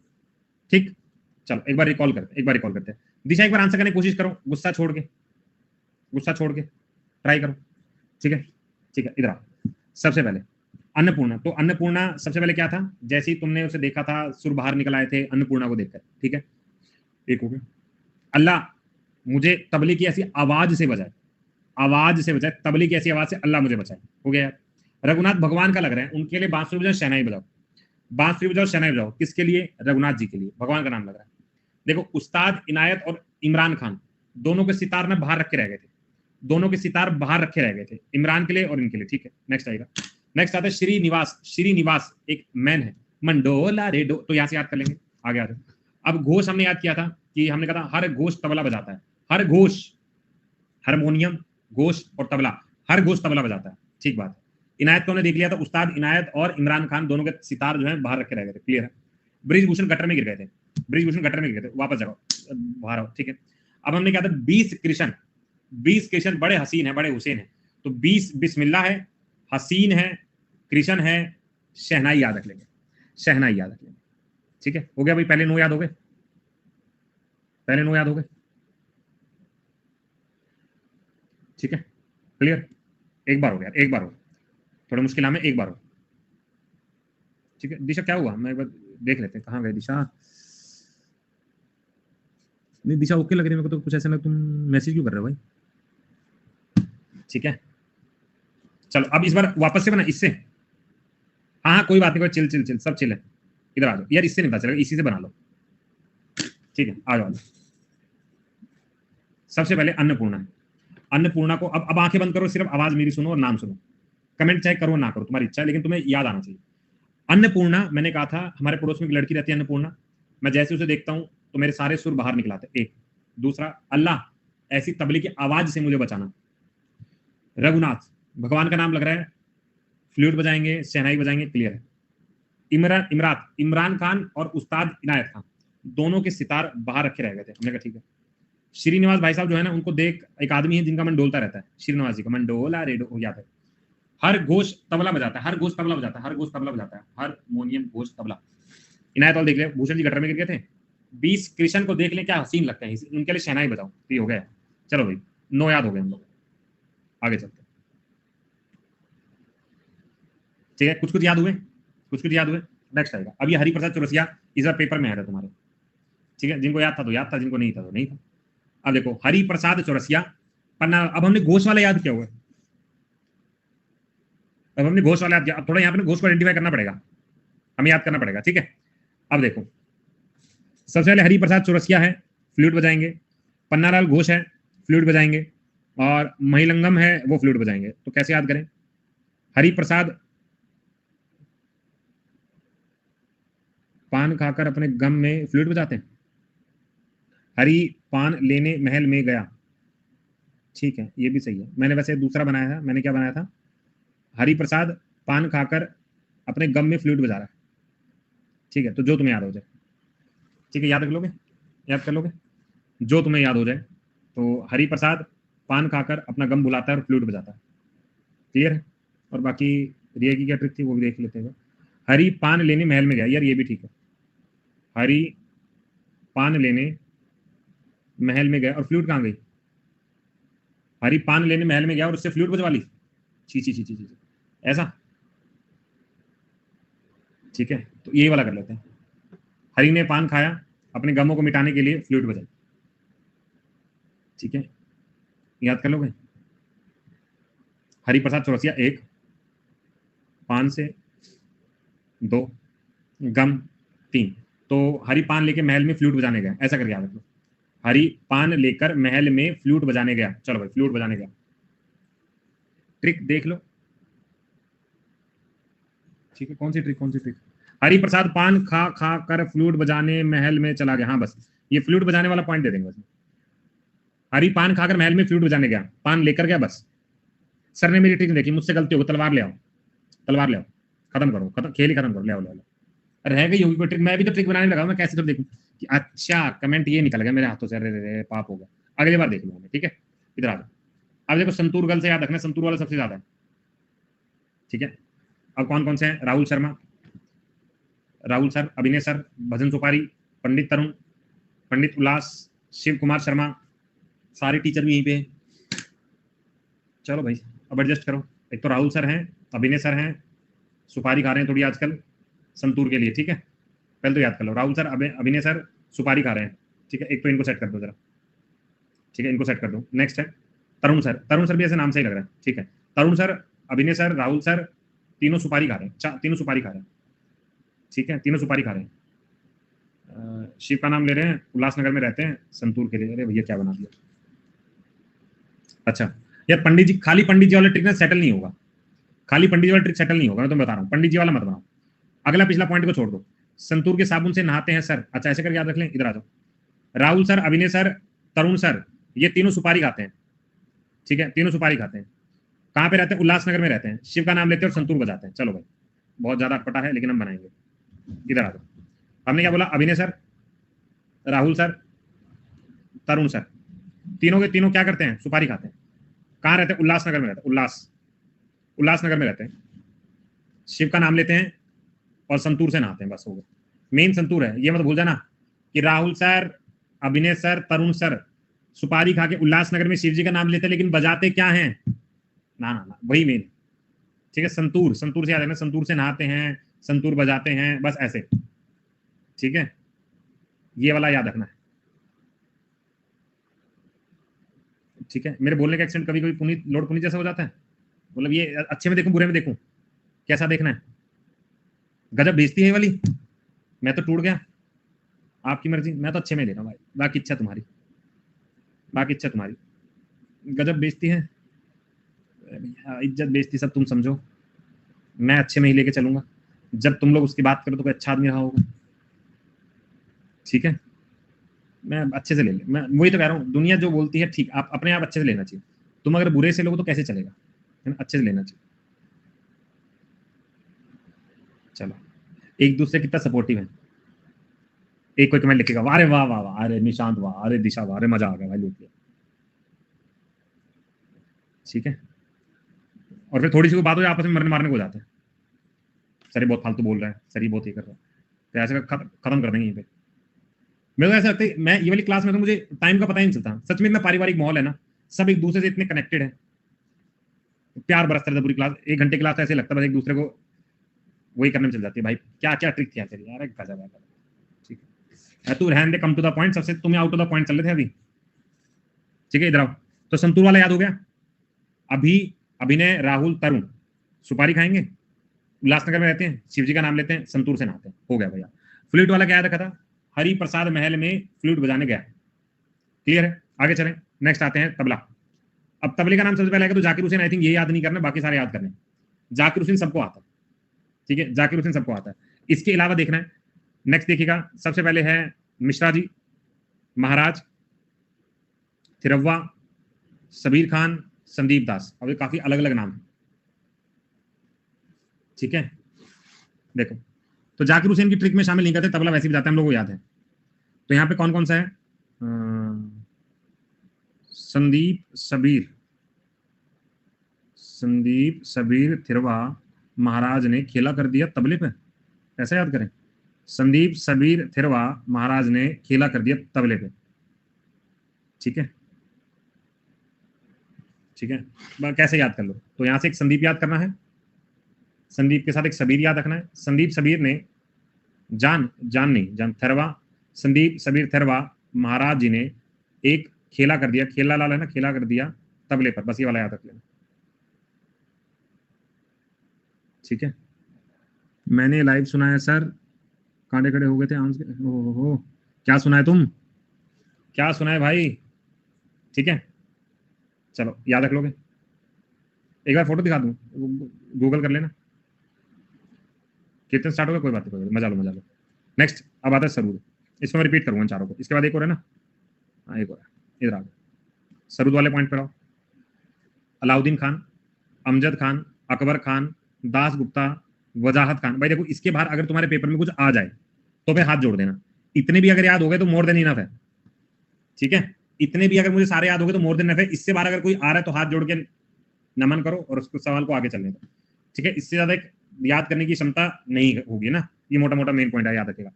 ठीक, चलो एक बार रिकॉल करते हैं। दिशा, एक बार आंसर करने की कोशिश करो, गुस्सा छोड़ के ट्राई करो। ठीक है, ठीक है, इधर आओ। सबसे पहले अन्नपूर्णा, तो अन्नपूर्णा सबसे पहले क्या था, जैसे ही तुमने उसे देखा था सुर बाहर निकल आए थे अन्नपूर्णा को देखकर, ठीक है, एक हो गया। अल्लाह मुझे तबले की ऐसी आवाज से बचाए, आवाज से बचाए, तबले की ऐसी आवाज से अल्लाह मुझे बचाए, हो गया यार। रघुनाथ भगवान का लग रहा है, उनके लिए बांसुरी बजाओ शहनाई बजाओ, बांसुरी बजाओ शहनाई बजाओ, किसके लिए, रघुनाथ जी के लिए, भगवान का नाम लग रहा है। देखो उस्ताद इनायत और इमरान खान दोनों के सितार ना बाहर रखे रह गए थे, दोनों के सितार बाहर रखे रह गए थे, इमरान के लिए और इनके लिए, ठीक है। नेक्स्ट आएगा, नेक्स्ट आता है श्रीनिवास, श्रीनिवास एक मैन है, मंडोला रे डो, तो यहां से याद कर लेंगे, आगे आ जाओ। अब घोष हमने याद किया था कि हमने कहा था हर घोष तबला बजाता है, हर घोष, हारमोनियम, घोष और तबला, हर घोष तबला बजाता है, ठीक बात है। इनायत को हमने देख लिया था, उस्ताद इनायत और इमरान खान दोनों के सितार जो है बाहर रखे रह गए थे, क्लियर है। ब्रिजभूषण गटर में गिर गए थे, ब्रिजभूषण गटर में गिर गए थे, वापस जाओ बाहर आओ, ठीक है। अब हमने क्या था 20 कृष्ण, 20 कृष्ण बड़े हसीन है, बड़े हुसैन है, तो 20 बिस्मिल्लाह है, हसीन है, कृष्ण है, शहनाई याद रख लेंगे, शहनाई याद रख लेंगे, ठीक है। हो गया भाई, पहले 9 याद हो गए, पहले 9 याद हो गए, ठीक है, क्लियर। एक बार हो गया, एक बार हो, थोड़ा मुश्किल है, एक बार हो, ठीक है। दिशा क्या हुआ, मैं एक बार देख लेते हैं कहाँ गए दिशा, नहीं दिशा ओके लग रही है मेरे को, तो कुछ ऐसा लग, तुम मैसेज क्यों कर रहे हो भाई, ठीक है। चलो अब इस बार वापस से बना इससे, हाँ हाँ कोई बात नहीं, कोई चिल चिल चिल, सब चिल है, इधर आ जाओ यार, इससे नहीं पता चलेगा, इसी से बना लो, ठीक है, आ जाओ। सबसे पहले अन्नपूर्णा है, अन्नपूर्णा को अब आंखें बंद करो, सिर्फ आवाज मेरी सुनो और नाम सुनो, कमेंट चाहे करो ना करो तुम्हारी इच्छा है, लेकिन तुम्हें याद आना चाहिए। अन्नपूर्णा, मैंने कहा था हमारे पड़ोस में एक लड़की रहती है अन्नपूर्णा, मैं जैसे उसे देखता हूं तो मेरे सारे सुर बाहर निकल आते, एक। दूसरा, अल्लाह ऐसी तबले की आवाज से मुझे बचाना। रघुनाथ, भगवान का नाम लग रहा है, फ्लूट बजाएंगे, शहनाई बजाएंगे, क्लियर है। इमरान खान और उस्ताद इनायत खान दोनों के सितार बाहर रखे रह गए थे, हमने कहा ठीक है। श्रीनिवास भाई साहब जो है ना, उनको देख, एक आदमी है जिनका मन डोलता रहता है, श्रीनिवास जी का मन डोला रे डो, याद है। हर घोष तबला बजाता है, हर घोष तबला बजाता है, हर घोष तबला बजाता है, हारमोनियम घोष तबला। इनायत और देख ले, भूषण जी गटर में गिर गए थे, 20 कृष्ण को देख ले, क्या हसीन लगते हैं, उनके लिए शहनाई बजाओ, तो ये हो गया। चलो भाई 9 याद हो गए हम लोग, आगे चलते, ठीक है। कुछ कुछ याद हुए, कुछ कुछ याद हुए, नेक्स्ट आएगा। अब ये हरिप्रसाद चौरसिया इस बार पेपर में आया था तुम्हारे, ठीक है, जिनको याद था तो याद था, जिनको नहीं था तो नहीं था। अब देखो हरिप्रसाद चौरसिया पन्ना, अब हमने घोष वाला याद किया हुआ है, अब हमने घोष वाला याद किया, अब थोड़ा यहाँ पे घोष को आइडेंटिफाई करना पड़ेगा, हमें याद करना पड़ेगा, ठीक है। अब देखो सबसे पहले हरिप्रसाद चौरसिया है, फ्लूट बजाएंगे, पन्नालाल घोष है, फ्लूट बजाएंगे, और महिलंगम है, वो फ्लूट बजाएंगे, तो कैसे याद करें। हरिप्रसाद पान खाकर अपने गम में फ्लूट बजाते हैं, हरि पान लेने महल में गया, ठीक है, ये भी सही है। मैंने वैसे दूसरा बनाया था, मैंने क्या बनाया था, हरिप्रसाद पान खाकर अपने गम में फ्लूट बजा रहा है, ठीक है, तो जो तुम्हें याद हो जाए, ठीक है, याद रख लोगे, याद कर लोगे, जो तुम्हें याद हो जाए। तो हरिप्रसाद पान खाकर अपना गम भुलाता है और फ्लूट बजाता है, क्लियर है। और बाकी रिया की क्या ट्रिक थी वो भी देख लेते हैं। हरि पान लेने महल में गया, यार ये भी ठीक है, हरि पान लेने महल में गया और फ्लूट कहाँ गई, हरि पान लेने महल में गया और उससे फ्लूट बजवा ली, ची ची ची ची ची, ऐसा, ठीक है, तो ये वाला कर लेते हैं। हरि ने पान खाया, अपने गमों को मिटाने के लिए फ्लूट बजाई, ठीक है, याद कर लोगे। हरिप्रसाद चौरसिया 1, पान से 2, गम 3, तो हरि पान लेके महल में फ्लूट बजाने गया, ऐसा करके याद रख लो, हरि पान लेकर महल में फ्लूट बजाने गया, चलो भाई फ्लूट बजाने गया, ट्रिक देख लो, ठीक है, कौन सी ट्रिक, कौन सी ट्रिक। हरिप्रसाद पान खा खा कर फ्लूट बजाने महल में चला गया, हाँ बस ये फ्लूट बजाने वाला पॉइंट दे देंगे बस। हरि पान खाकर महल में फ्लूट बजाने गया, पान लेकर गया, बस। सर ने मेरी ट्रिक देखी, मुझसे गलती होगी, तलवार ले आओ, तलवार ले आओ, खत्म करो, खत्म, खेल ही खत्म करो, ले आओ ले आओ, रह गई होगी कोई ट्रिक, मैं भी तो ट्रिक बनाने लगा, मैं कैसे तो देखूं कि अच्छा कमेंट ये निकल गया मेरे हाथों से, अरे पाप हो गया, अगली बार देख लूंगा, ठीक है। इधर आ जाओ, अब देखो संतूर गल से याद रखना, संतूर वाला सबसे ज्यादा है, ठीक है। अब कौन कौन से हैं, राहुल शर्मा, राहुल सर, अभिनय सर, भजन सुपारी, पंडित तरुण, पंडित उल्लास, शिव कुमार शर्मा, सारे टीचर भी यहीं पे हैं। चलो भाई अब एडजस्ट करो, एक तो राहुल सर हैं, अभिनय सर हैं, सुपारी खा रहे हैं थोड़ी आजकल संतूर के लिए, ठीक है। पहले तो याद कर लो, राहुल सर, अभिनय सर सुपारी खा रहे हैं, ठीक है। एक तो इनको सेट कर दो जरा, ठीक है, इनको सेट कर दो। नेक्स्ट है तरुण सर, तरुण सर भी ऐसे नाम से ही लग रहा है, ठीक है। तरुण सर, अभिनय सर, राहुल सर, तीनों सुपारी खा रहे हैं, तीनों सुपारी खा रहे हैं, ठीक है, तीनों सुपारी खा रहे हैं। शिव का नाम ले रहे हैं, उल्लासनगर में रहते हैं, संतूर के लिए। अरे भैया क्या बना दिया। अच्छा यार, पंडित जी, खाली पंडित जी वाला ट्रिक ना सेटल नहीं होगा, खाली पंडित जी वाला ट्रिक सेटल नहीं होगा, मैं तुम्हें बता रहा हूँ, पंडित जी वाला मत बनाओ। अगला पिछला पॉइंट को छोड़ दो। संतूर के साबुन से नहाते हैं सर, अच्छा ऐसे करके याद रख लें, इधर आ जाओ। राहुल सर, अभिनय सर, तरुण सर, ये तीनों सुपारी खाते हैं, ठीक है, तीनों सुपारी खाते हैं। कहाँ पे रहते हैं? उल्लासनगर में रहते हैं। शिव का नाम लेते हैं और संतूर बजाते हैं। चलो भाई, बहुत ज्यादा अटपटा है लेकिन हम बनाएंगे। इधर आ जाओ। हमने क्या बोला? अभिनय सर, राहुल सर, तरुण सर, तीनों के तीनों क्या करते हैं? सुपारी खाते हैं। कहाँ रहते हैं? उल्लासनगर में रहते हैं, उल्लासनगर में रहते हैं। शिव का नाम लेते हैं और संतूर से नहाते हैं, बस हो गया। मेन संतूर है, ये मत भूल जाना कि राहुल सर, अभिनय सर, तरुण सर सुपारी खा के उल्लासनगर में शिव जी का नाम लेते हैं, लेकिन बजाते क्या हैं? ना ना ना, वही मेन, ठीक है। संतूर, संतूर से याद है, संतूर से नहाते हैं, संतूर बजाते हैं, बस ऐसे, ठीक है। ये वाला याद रखना है, ठीक है। मेरे बोलने का एक्सेंट कभी कभी पुनीत, लॉर्ड पुनीत जैसा हो जाता है, मतलब ये अच्छे में देखूं बुरे में देखूं, कैसा देखना है? गजब बेइज्जती है ये वाली, मैं तो टूट गया। आपकी मर्जी, मैं तो अच्छे में ले रहा हूँ भाई, बाकी इच्छा तुम्हारी, बाकी इच्छा तुम्हारी। गजब बेइज्जती है, इज्जत बेइज्जती सब तुम समझो, मैं अच्छे में ही लेके चलूंगा। जब तुम लोग उसकी बात करो तो कोई अच्छा आदमी रहा होगा, ठीक है। मैं अच्छे से ले ले, मैं वही तो कह रहा हूँ, दुनिया जो बोलती है ठीक, आप अपने आप अच्छे से लेना चाहिए। तुम अगर बुरे से लोगे तो कैसे चलेगा, है ना? अच्छे से लेना चाहिए। चलो, एक दूसरे कितना सपोर्टिव है। एक कोई कमेंट लिखेगा, वाह रे वाह वाह वाह, अरे निशांत वाह, अरे दिशा वाह, अरे मजा आ गया भाई, लूट लिया, ठीक है। और फिर थोड़ी सी बात हो जाए आपस में मरने मारने को हो जाते हैं, सर ये बहुत फालतू बोल रहा है, सर ये बहुत ये कर रहा है, तो ऐसे खत्म कर देंगे यहीं पे। मेरे को ऐसा लगता है, मैं ये वाली क्लास में तो मुझे टाइम का पता ही नहीं चलता, सच में इतना पारिवारिक माहौल है ना, सब एक दूसरे से इतने कनेक्टेड है, प्यार बरसता रहता है पूरी क्लास। 1 घंटे क्लास ऐसे लगता है बस एक दूसरे को वही करने में चल जाती है। भाई क्या क्या ट्रिक थी तेरी यार, गजब है, ठीक है। तू रहने दे, कम टू द पॉइंट, सबसे तुम्हें आउट ऑफ द पॉइंट चल रहे थे अभी, ठीक है। इधर आओ। तो संतूर वाला याद हो गया। अभी अभिनय, राहुल, तरुण सुपारी खाएंगे, उल्लासनगर में रहते हैं, शिव जी का नाम लेते हैं, संतूर से नहाते हैं, हो गया भैया। फ्लूट वाला क्या याद रखा था? हरि प्रसाद महल में फ्लूट बजाने गया, क्लियर है। आगे चलें, नेक्स्ट आते हैं तबला। अब तबले का नाम सबसे पहले आएगा तो जाकिर हुसैन, आई थिंक ये याद नहीं करना, बाकी सारे याद करने। जाकिर हुसैन सबको आता है, ठीक है, जाकिर हुसैन सबको आता है। इसके अलावा देखना है, नेक्स्ट देखिएगा, सबसे पहले है मिश्रा जी, महाराज, थिरव्वा, सबीर खान, संदीप दास। अब ये काफी अलग अलग नाम है, ठीक है। देखो, तो जाकिर हुसैन की ट्रिक में शामिल नहीं करते, तबला वैसे भी जाता है, हम लोगों को याद है। तो यहाँ पे कौन कौन सा है? संदीप, सबीर, संदीप, सबीर, थिरवा, महाराज ने खेला कर दिया तबले पे, कैसे याद करें? संदीप, सबीर, थिरवा, महाराज ने खेला कर दिया तबले पे, ठीक है, ठीक है। कैसे याद कर लो? तो यहां से एक संदीप याद करना है, संदीप के साथ एक सबीर याद रखना है। संदीप सबीर ने जान नहीं, जान थरवा, संदीप सबीर थरवा, महाराज जी ने एक खेला कर दिया, खेला लाल है ना, खेला कर दिया तबले पर, बस ये वाला याद रख लेना, ठीक है। मैंने लाइव सुना है सर, कांडे खड़े हो गए थे हो, क्या सुना है तुम, क्या सुना है भाई, ठीक है। चलो याद रख लोगे, एक बार फोटो दिखा दूं, गूगल कर लेना। कीर्तन स्टार्ट हो गया, कोई बात नहीं, मजा लो मजा लो। नेक्स्ट अब आता है सरूद, इसमें मैं रिपीट करूंगा चारों को, इसके बाद एक और है ना, हाँ एक और है, इधर आ गया। सरूद वाले पॉइंट पर आओ। अलाउद्दीन खान, अमजद खान, अकबर खान, दास गुप्ता, वजाहत खान। भाई देखो, इसके बाहर अगर तुम्हारे पेपर में कुछ आ जाए तो फिर हाथ जोड़ देना, इतने भी अगर याद हो गए तो मोर देन इनफ है, ठीक है। इतने भी अगर मुझे सारे याद हो गए तो मोर देन इनफ है। इससे बाहर अगर कोई आ रहा है तो हाथ जोड़ के नमन करो और उसको सवाल को आगे चलने दो, ठीक है। इससे ज्यादा एक याद करने की क्षमता नहीं होगी ना, ये मोटा मोटा मेन पॉइंट है, याद रखेगा।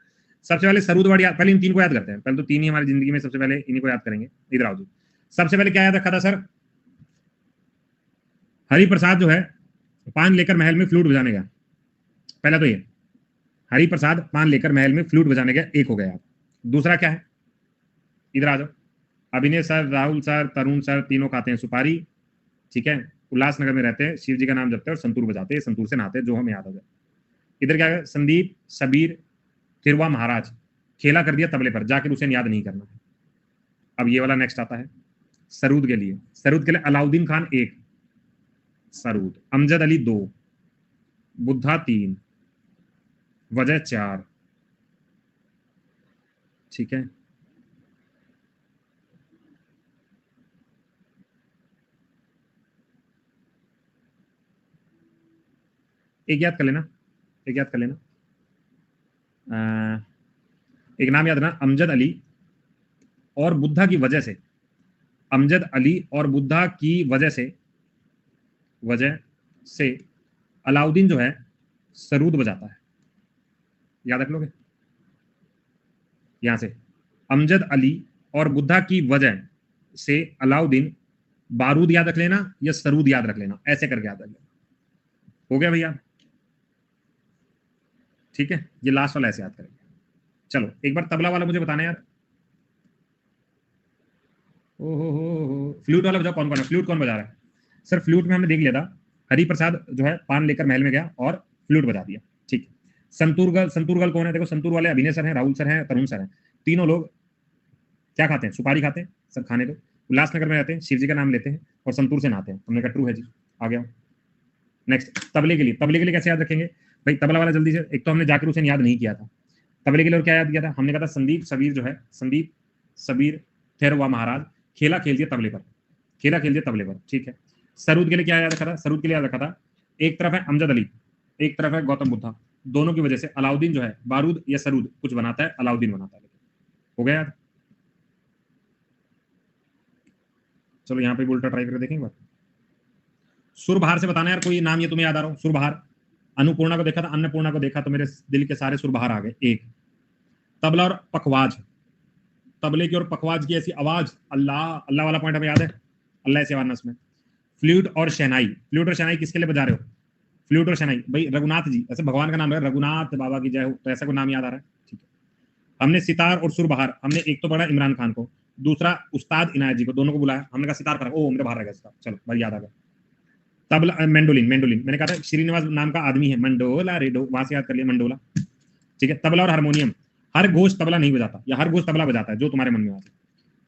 सबसे पहले सरूद वर्ड याद, पहले इन तीन को याद करते हैं, पहले तो तीन ही हमारी जिंदगी में, सबसे पहले इन्हीं को याद करेंगे। इधर आओ जी, सबसे पहले क्या याद रखा था सर? हरि प्रसाद जो है पान लेकर महल में फ्लूट बजाने गया, पहला तो ये हरि प्रसाद पान लेकर महल में फ्लूट बजाने गया, एक हो गया। दूसरा क्या है, इधर आ जाओ। अभिनय सर, राहुल सर, तरुण सर तीनों खाते हैं सुपारी, ठीक है, उल्लासनगर में रहते हैं, शिव जी का नाम जपते हैं और संतूर बजाते हैं, संतूर से नहाते हैं, जो हमें याद आ जाए। इधर क्या है, संदीप, सबीर, थिरवा महाराज, खेला कर दिया तबले पर, जाकिर हुसैन याद नहीं करना है। अब ये वाला नेक्स्ट आता है सरूद के लिए। सरूद के लिए अलाउद्दीन खान 1, सरूद, अमजद अली 2, बुद्धा 3, वजह 4, ठीक है। एक याद कर लेना, एक याद कर लेना, एक नाम याद रखना, अमजद अली और बुद्धा की वजह से, अमजद अली और बुद्धा की वजह से अलाउद्दीन जो है सरूद बजाता है, याद रख लोगे। यहां से अमजद अली और बुद्धा की वजह से अलाउद्दीन, बारूद याद रख लेना या सरूद याद रख लेना, ऐसे करके याद रख लेना। हो गया भैया, ठीक है, ये लास्ट वाला ऐसे याद करेंगे। चलो एक बार तबला वाला मुझे बताना यार। ओहो, फ्लूट वाला बजाओ, कौन कौन है, फ्लूट कौन बजा रहा है? सर फ्लूट में हमने देख लिया था, हरि प्रसाद जो है पान लेकर महल में गया और फ्लूट बजा दिया, ठीक। संतूरगल कौन है? देखो संतूर वाले अभिनय सर हैं, राहुल सर हैं, तरुण सर हैं, तीनों लोग क्या खाते हैं, सुपारी खाते हैं। सर खाने दो, उल्लासनगर में रहते हैं, शिव जी का नाम लेते हैं और संतूर से नहाते हैं। हमने कहा ट्रू है जी, आ गया। नेक्स्ट तबले के लिए कैसे याद रखेंगे भाई? तबला वाला जल्दी से, एक तो हमने जाकिर हुसैन याद नहीं किया था, तबले के लिए और क्या याद किया था? हमने कहा था संदीप सबीर जो है, संदीप सबीर ठहरवा महाराज, खेला खेल दिया तबले पर, खेला खेल दिया तबले पर, ठीक है। सरूद के लिए क्या याद रखा था? सरूद के लिए याद रखा था, एक तरफ है अमजद अली, एक तरफ है गौतम बुद्धा, दोनों की वजह से अलाउद्दीन जो है बारूद या सरूद कुछ बनाता है, अलाउद्दीन बनाता है। हो गया याद? चलो यहाँ पे उल्टा ट्राई करके देखेंगे। सुरबहार से बताना यार, कोई नाम ये तुम्हें याद आ रहा हो? सुरबहार, अन्नपूर्णा को देखा था, अन्नपूर्णा को देखा तो मेरे दिल के सारे सुर बाहर आ गए। एक तबला और पखवाज, तबले की और पखवाज की ऐसी आवाज, अल्लाह अल्लाह वाला पॉइंट हमें याद है, अल्लाह से वारनस में। फ्लूट और शहनाई, फ्लूट और शहनाई किसके लिए बजा रहे हो? फ्लूट और शहनाई भाई रघुनाथ जी, ऐसे भगवान का नाम है, रघुनाथ बाबा की जय हो, तो ऐसा कोई नाम याद आ रहा है, ठीक है। हमने सितार और सुरबहार, हमने एक तो पढ़ा इमरान खान को, दूसरा उस्ताद इनायत जी को, दोनों को बुलाया, हमने कहा सितार करा, ओ मेरे बाहर रह गया सितार, चलो भाई याद आ गया। तबला मेंडोलिन, मेंडोलिन मैंने कहा था श्रीनिवास नाम का आदमी है, मंडोला रेडो, वहां से याद कर लिया मंडोला, ठीक है। तबला और हारमोनियम, हर घोष तबला नहीं बजाता, या हर घोष तबला बजाता है, जो तुम्हारे मन में आता है।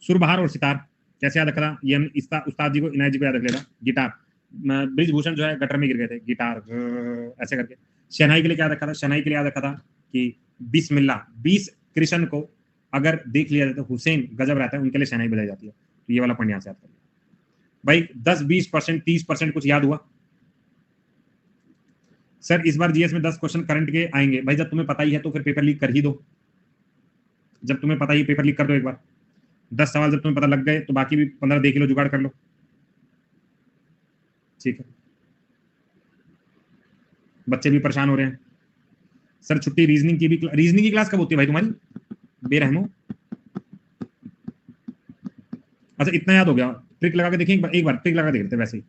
सुरबहार और सितार कैसे याद रखा था? ये हम उस्ताद जी को, इनायत जी को याद रख लेता। गिटार, ब्रिजभूषण जो है गटर में गिर गए थे, गिटार ऐसे करके। शहनाई के लिए क्या रखा था? शहनाई के लिए याद रखा था कि बिस्मिल्लाह, 20 कृष्ण को अगर देख लिया जाए तो हुसैन गजब रहता है, उनके लिए शहनाई बजाई जाती है। तो ये वाला पॉइंट यहाँ से याद कर भाई। 10-20%, 30% कुछ याद हुआ? सर इस बार जीएस में 10 क्वेश्चन करंट के आएंगे भाई। जब तुम्हें पता ही है तो फिर पेपर लीक कर ही दो, जब तुम्हें पता ही पेपर लीक कर दो एक बार। 10 सवाल जब तुम्हें पता लग गए तो बाकी भी 15 देख लो, जुगाड़ कर लो, ठीक है। बच्चे भी परेशान हो रहे हैं। सर छुट्टी रीजनिंग की भी, रीजनिंग की क्लास कब होती है भाई तुम्हारी? बेरहमो, अच्छा इतना याद हो गया, ट्रिक लगा के देखें एक बार ट्रिक लगा के देखते वैसे ही।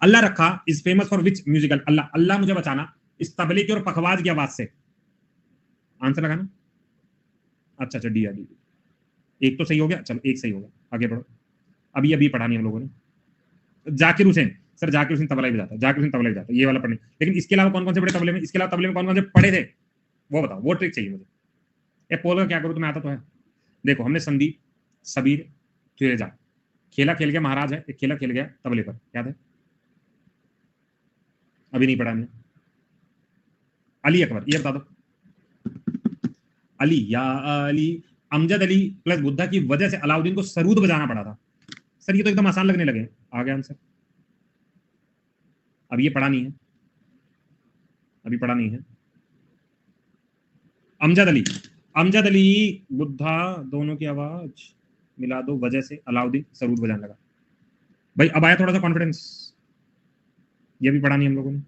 Alla Rakha is famous for which musical, Allah Allah मुझे बचाना इस तबले की और पखवाज की आवाज से, आंसर लगाना। अच्छा अच्छा डी, एक तो सही हो गया, चलो एक सही हो गया, आगे बढ़ो। अभी अभी पढ़ा नहीं हम लोगों ने। जाकिर हुसैन, सर जाकिर हुसैन तबला ही बजाता है, जाकिर हुसैन तबला ही बजाता है, ये वाला पढ़ने। लेकिन इसके अलावा कौन कौन से पढ़े तबले में? इसके अलावा तबले में कौन कौन से पढ़े थे वो बताओ, वो ट्रिक चाहिए मुझे। ये पोल का क्या करूँ, तुम्हें आता तो है। देखो हमने संदीप सबीर फिरेजा, खेला खेल गया महाराज है, एक खेला खेल गया तबले पर, याद है? अभी नहीं पढ़ा हमने। अली अकबर, ये बता दो। अली या अली, अमजद अली प्लस बुद्धा की वजह से अलाउद्दीन को सरूद बजाना पड़ा था। सर ये तो एकदम आसान लगने लगे, आ गया आंसर। अब ये पढ़ा नहीं है, अभी पढ़ा नहीं है। अमजद अली, अमजद अली बुद्धा दोनों की आवाज मिला दो, वजह से अलाउद्दीन सरूद बजाने लगा। भाई अब आया थोड़ा सा कॉन्फिडेंस, ये भी पढ़ा नहीं हम लोगों ने।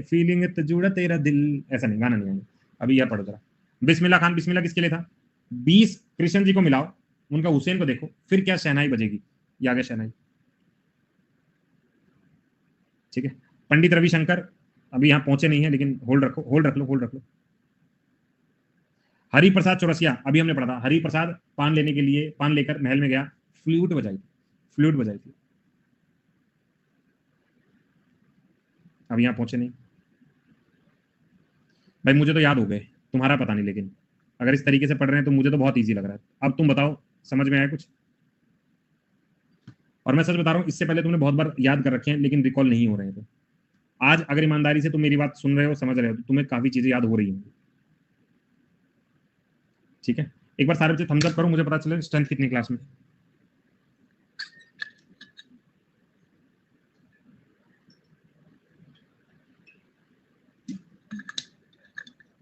फीलिंग तजुड़ा तेरा दिल, ऐसा नहीं, गाना नहीं आएगा। अभी यह पढ़ो जरा। बिस्मिल्लाह खान, बिस्मिल्लाह किसके लिए था? 20 कृष्ण जी को मिलाओ, उनका हुसैन को देखो, फिर क्या शहनाई बजेगी। ये आ गया शहनाई, ठीक है। पंडित रविशंकर अभी यहाँ पहुंचे नहीं है, लेकिन होल्ड रखो, होल्ड रख लो, होल्ड रख लो। हरि प्रसाद चौरसिया, अभी हमने पढ़ा था, हरि प्रसाद पान लेने के लिए, पान लेकर महल में गया, फ्लूट बजाई थी, फ्लूट बजाई थी। अब यहाँ पहुंचे नहीं भाई, मुझे तो याद हो गए, तुम्हारा पता नहीं, लेकिन अगर इस तरीके से पढ़ रहे हैं तो मुझे तो बहुत इजी लग रहा है। अब तुम बताओ, समझ में आया कुछ? और मैं सच बता रहा हूँ, इससे पहले तुमने बहुत बार याद कर रखे हैं, लेकिन रिकॉल नहीं हो रहे हैं। तो आज अगर ईमानदारी से तुम मेरी बात सुन रहे हो, समझ रहे हो, तो तुम्हें काफी चीजें याद हो रही होंगी। ठीक है, एक बार सारे बच्चे थम्स अप करो, मुझे पता चले स्ट्रेंथ कितनी क्लास में।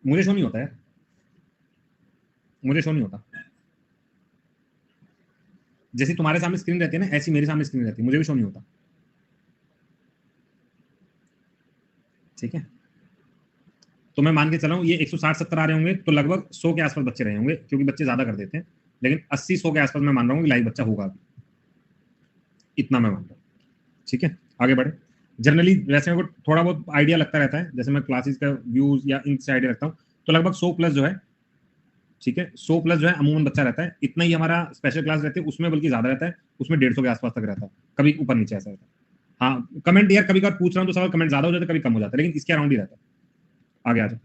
मुझे शो नहीं होता है, मुझे शो नहीं होता। जैसे तुम्हारे सामने स्क्रीन रहती है ना, ऐसी मेरे सामने स्क्रीन रहती है, मुझे भी शो नहीं होता। ठीक है, तो मैं मान के चला हूँ ये 160-70 आ रहे होंगे, तो लगभग 100 के आसपास बच्चे रहे होंगे, क्योंकि बच्चे ज्यादा कर देते हैं, लेकिन 80-100 के आसपास मैं मान रहा हूँ कि लाइव बच्चा होगा अभी, इतना मैं मान रहा हूँ। ठीक है, आगे बढ़े। जनरली वैसे मेरे को थोड़ा बहुत आइडिया लगता रहता है, जैसे मैं क्लासेस का व्यूज या इनसे आइडिया रखता हूँ, तो लगभग 100 प्लस जो है, ठीक है, 100 प्लस जो है अमूमन बच्चा रहता है। इतना ही हमारा स्पेशल क्लास रहती है, उसमें बल्कि ज्यादा रहता है, उसमें 150 के आसपास तक रहता है, कभी ऊपर नीचे ऐसा रहता है। हाँ, कमेंट यार कभी कभी पूछ रहा हूँ तो सवाल कमेंट ज्यादा हो जाता है, कभी कम हो जाता है, लेकिन इसके अराउंड ही रहता है। आगे आ जाओ,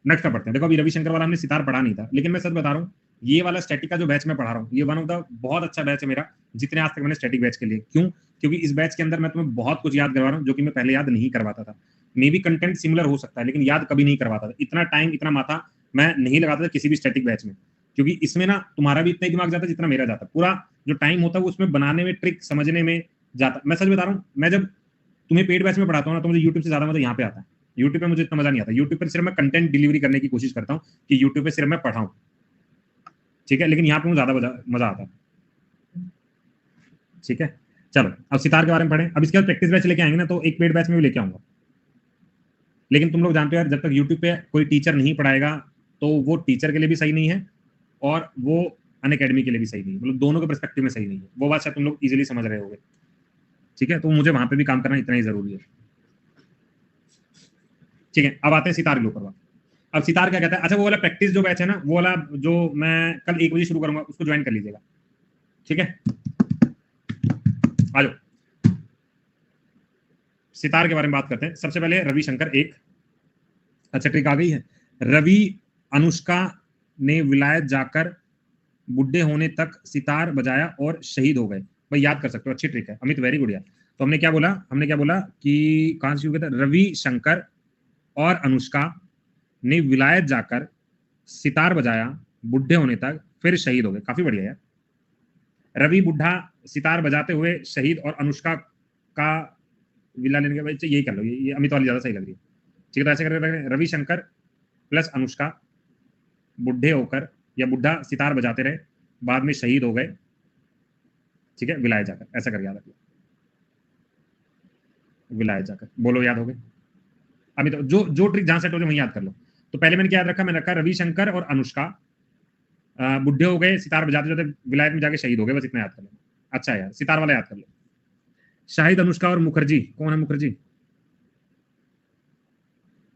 नेक्स्ट का पढ़ते हैं। देखो अभी रविशंकर वाला हमने सितार पढ़ा नहीं था, लेकिन मैं सच बता रहा हूँ, ये वाला स्टैटिक का जो बैच मैं पढ़ा रहा हूँ, ये वन ऑफ द बहुत अच्छा बैच है मेरा, जितने आज तक मैंने स्टैटिक बैच के लिए। क्यों? क्योंकि इस बैच के अंदर मैं तुम्हें बहुत कुछ याद करवा रहा हूँ, जो कि मैं पहले याद नहीं करवाता था। मे बी कंटेंट सिमिलर हो सकता है, लेकिन याद कभी नहीं करवाता था। इतना टाइम, इतना माथा मैं नहीं लगाता था किसी भी स्टैटिक बैच में, क्योंकि इसमें ना तुम्हारा भी इतना ही दिमाग जाता है जितना मेरा जाता है। पूरा जो टाइम होता है वो उसमें बनाने में, ट्रिक समझने में जाता। मैं सच बता रहा हूँ, मैं जब तुम्हें पेड बैच में पढ़ाता हूँ ना, तो मुझे यूट्यूब से ज्यादा मजा यहाँ पे आता है। यूट्यूब पे मुझे इतना मजा नहीं आता, यूट्यूब पर सिर्फ मैं कंटेंट डिलीवरी करने की कोशिश करता हूँ कि यूट्यूब पे सिर्फ मैं पढ़ाऊँ, ठीक है, लेकिन यहाँ पे मुझे ज्यादा मजा आता है। ठीक है, चलो अब सितार के बारे में पढ़ें। अब इसके बाद प्रैक्टिस बैच लेके आएंगे ना, तो एक पेड बैच में भी लेके आऊंगा। लेकिन तुम लोग जानते हो यार, जब तक यूट्यूब पे कोई टीचर नहीं पढ़ाएगा, तो वो टीचर के लिए भी सही नहीं है, और वो अन अकेडमी के लिए भी सही नहीं है, मतलब दोनों के पर्सपेक्टिव में सही नहीं है। वो बात शायद तुम लोग इजीली समझ रहे होंगे। ठीक है, तो मुझे वहां पे भी काम करना इतना ही जरूरी है। ठीक है, अब आते हैं सितार के ऊपर। अब सितार क्या कहता है? अच्छा, वो वाला प्रैक्टिस जो बैच है ना, वो वाला जो मैं कल 1 बजे शुरू करूंगा, उसको ज्वाइन कर लीजिएगा। ठीक है, आ जाओ, सितार के बारे में बात करते हैं। सबसे पहले रविशंकर एक, अच्छा ट्रिक आ गई है। रवि अनुष्का ने विलायत जाकर बुढ़े होने तक सितार बजाया और शहीद हो गए। भाई याद कर सकते हो, अच्छी ट्रिक है अमित, वेरी गुड यार। तो हमने क्या बोला? हमने क्या बोला कि कहां से शुरू किया था? रवि शंकर और अनुष्का ने विलायत जाकर सितार बजाया बुढ़े होने तक, फिर शहीद हो गए। काफी बढ़िया यार। रवि बुढ़ा सितार बजाते हुए शहीद, और अनुष्का का विला लेने के बाद यही कर लो, ये अमित वाली ज्यादा सही लग रही है। ठीक है, तो ऐसे करके रविशंकर प्लस अनुष्का बुढ़े होकर या बुढ़ा सितार बजाते रहे, बाद में शहीद हो गए। ठीक है, विलायत जाकर, ऐसा कर याद रखिए, विलायत जाकर बोलो, याद हो गए। अभी तो जो जो ट्रिक जहां सेट हो जाए वहीं याद कर लो। तो पहले मैंने क्या याद रखा? मैंने रखा रविशंकर और अनुष्का बुढ़े हो गए, सितार बजाते जाते विलायत में जाके शहीद हो गए, बस इतना याद कर लो। अच्छा यार, सितार वाला याद कर लो। शाहिद अनुष्का और मुखर्जी, कौन है मुखर्जी?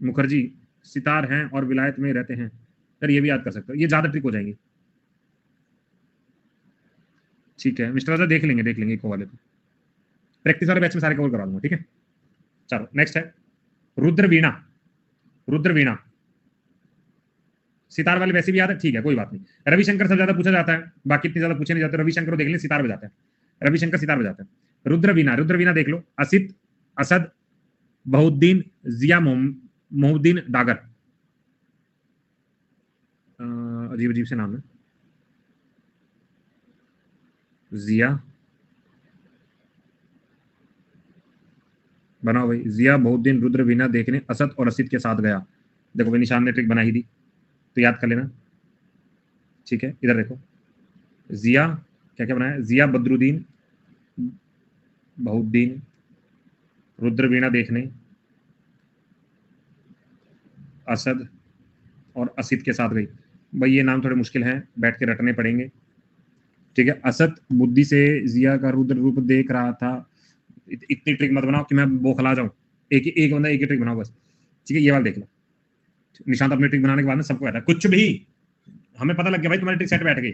मुखर्जी सितार हैं और विलायत में रहते हैं। सर ये भी याद कर सकते हो, ये ज्यादा ट्रिक हो जाएंगी। ठीक है मिस्टर राजा, देख लेंगे, देख लेंगे एक वाले को, प्रैक्टिस वाले बैच में सारे कवर करा दूंगा। ठीक है, चलो नेक्स्ट है रुद्र वीणा। रुद्र वीणा सितार वाले वैसे भी याद है, ठीक है कोई बात नहीं। रविशंकर सबसे ज्यादा पूछा जाता है, बाकी इतने ज्यादा पूछे नहीं जाते। रविशंकर को देख लें, सितार बजाते हैं, रविशंकर सितार बजाते हैं। रुद्र वीणा, रुद्र वीणा देख लो, असित, असद, बहुद्दीन, जिया मोहुद्दीन डागर। अजीब अजीब से नाम है। जिया, बनाओ भाई, जिया बहुद्दीन रुद्र वीणा देखने असद और असित के साथ गया। देखो भाई, निशान ने ट्रिक बनाई दी, तो याद कर लेना। ठीक है, इधर देखो, जिया क्या क्या बनाया? जिया बदरुद्दीन, बहुद्दीन, रुद्र वीणा देखने, असद और असित के साथ गई। भाई ये नाम थोड़े मुश्किल हैं, बैठ के रटने पड़ेंगे। ठीक है, असद बुद्धि से जिया का रुद्र रूप देख रहा था। इतनी ट्रिक मत बनाओ कि मैं बौखला जाऊं। एक एक बंदा एक ही ट्रिक बनाओ बस। ठीक है, ये वाला देख लो। निशांत अपने ट्रिक बनाने के बाद में सबको कहता है कुछ भी, हमें पता लग गया भाई तुम्हारी ट्रिक सेट बैठ गई।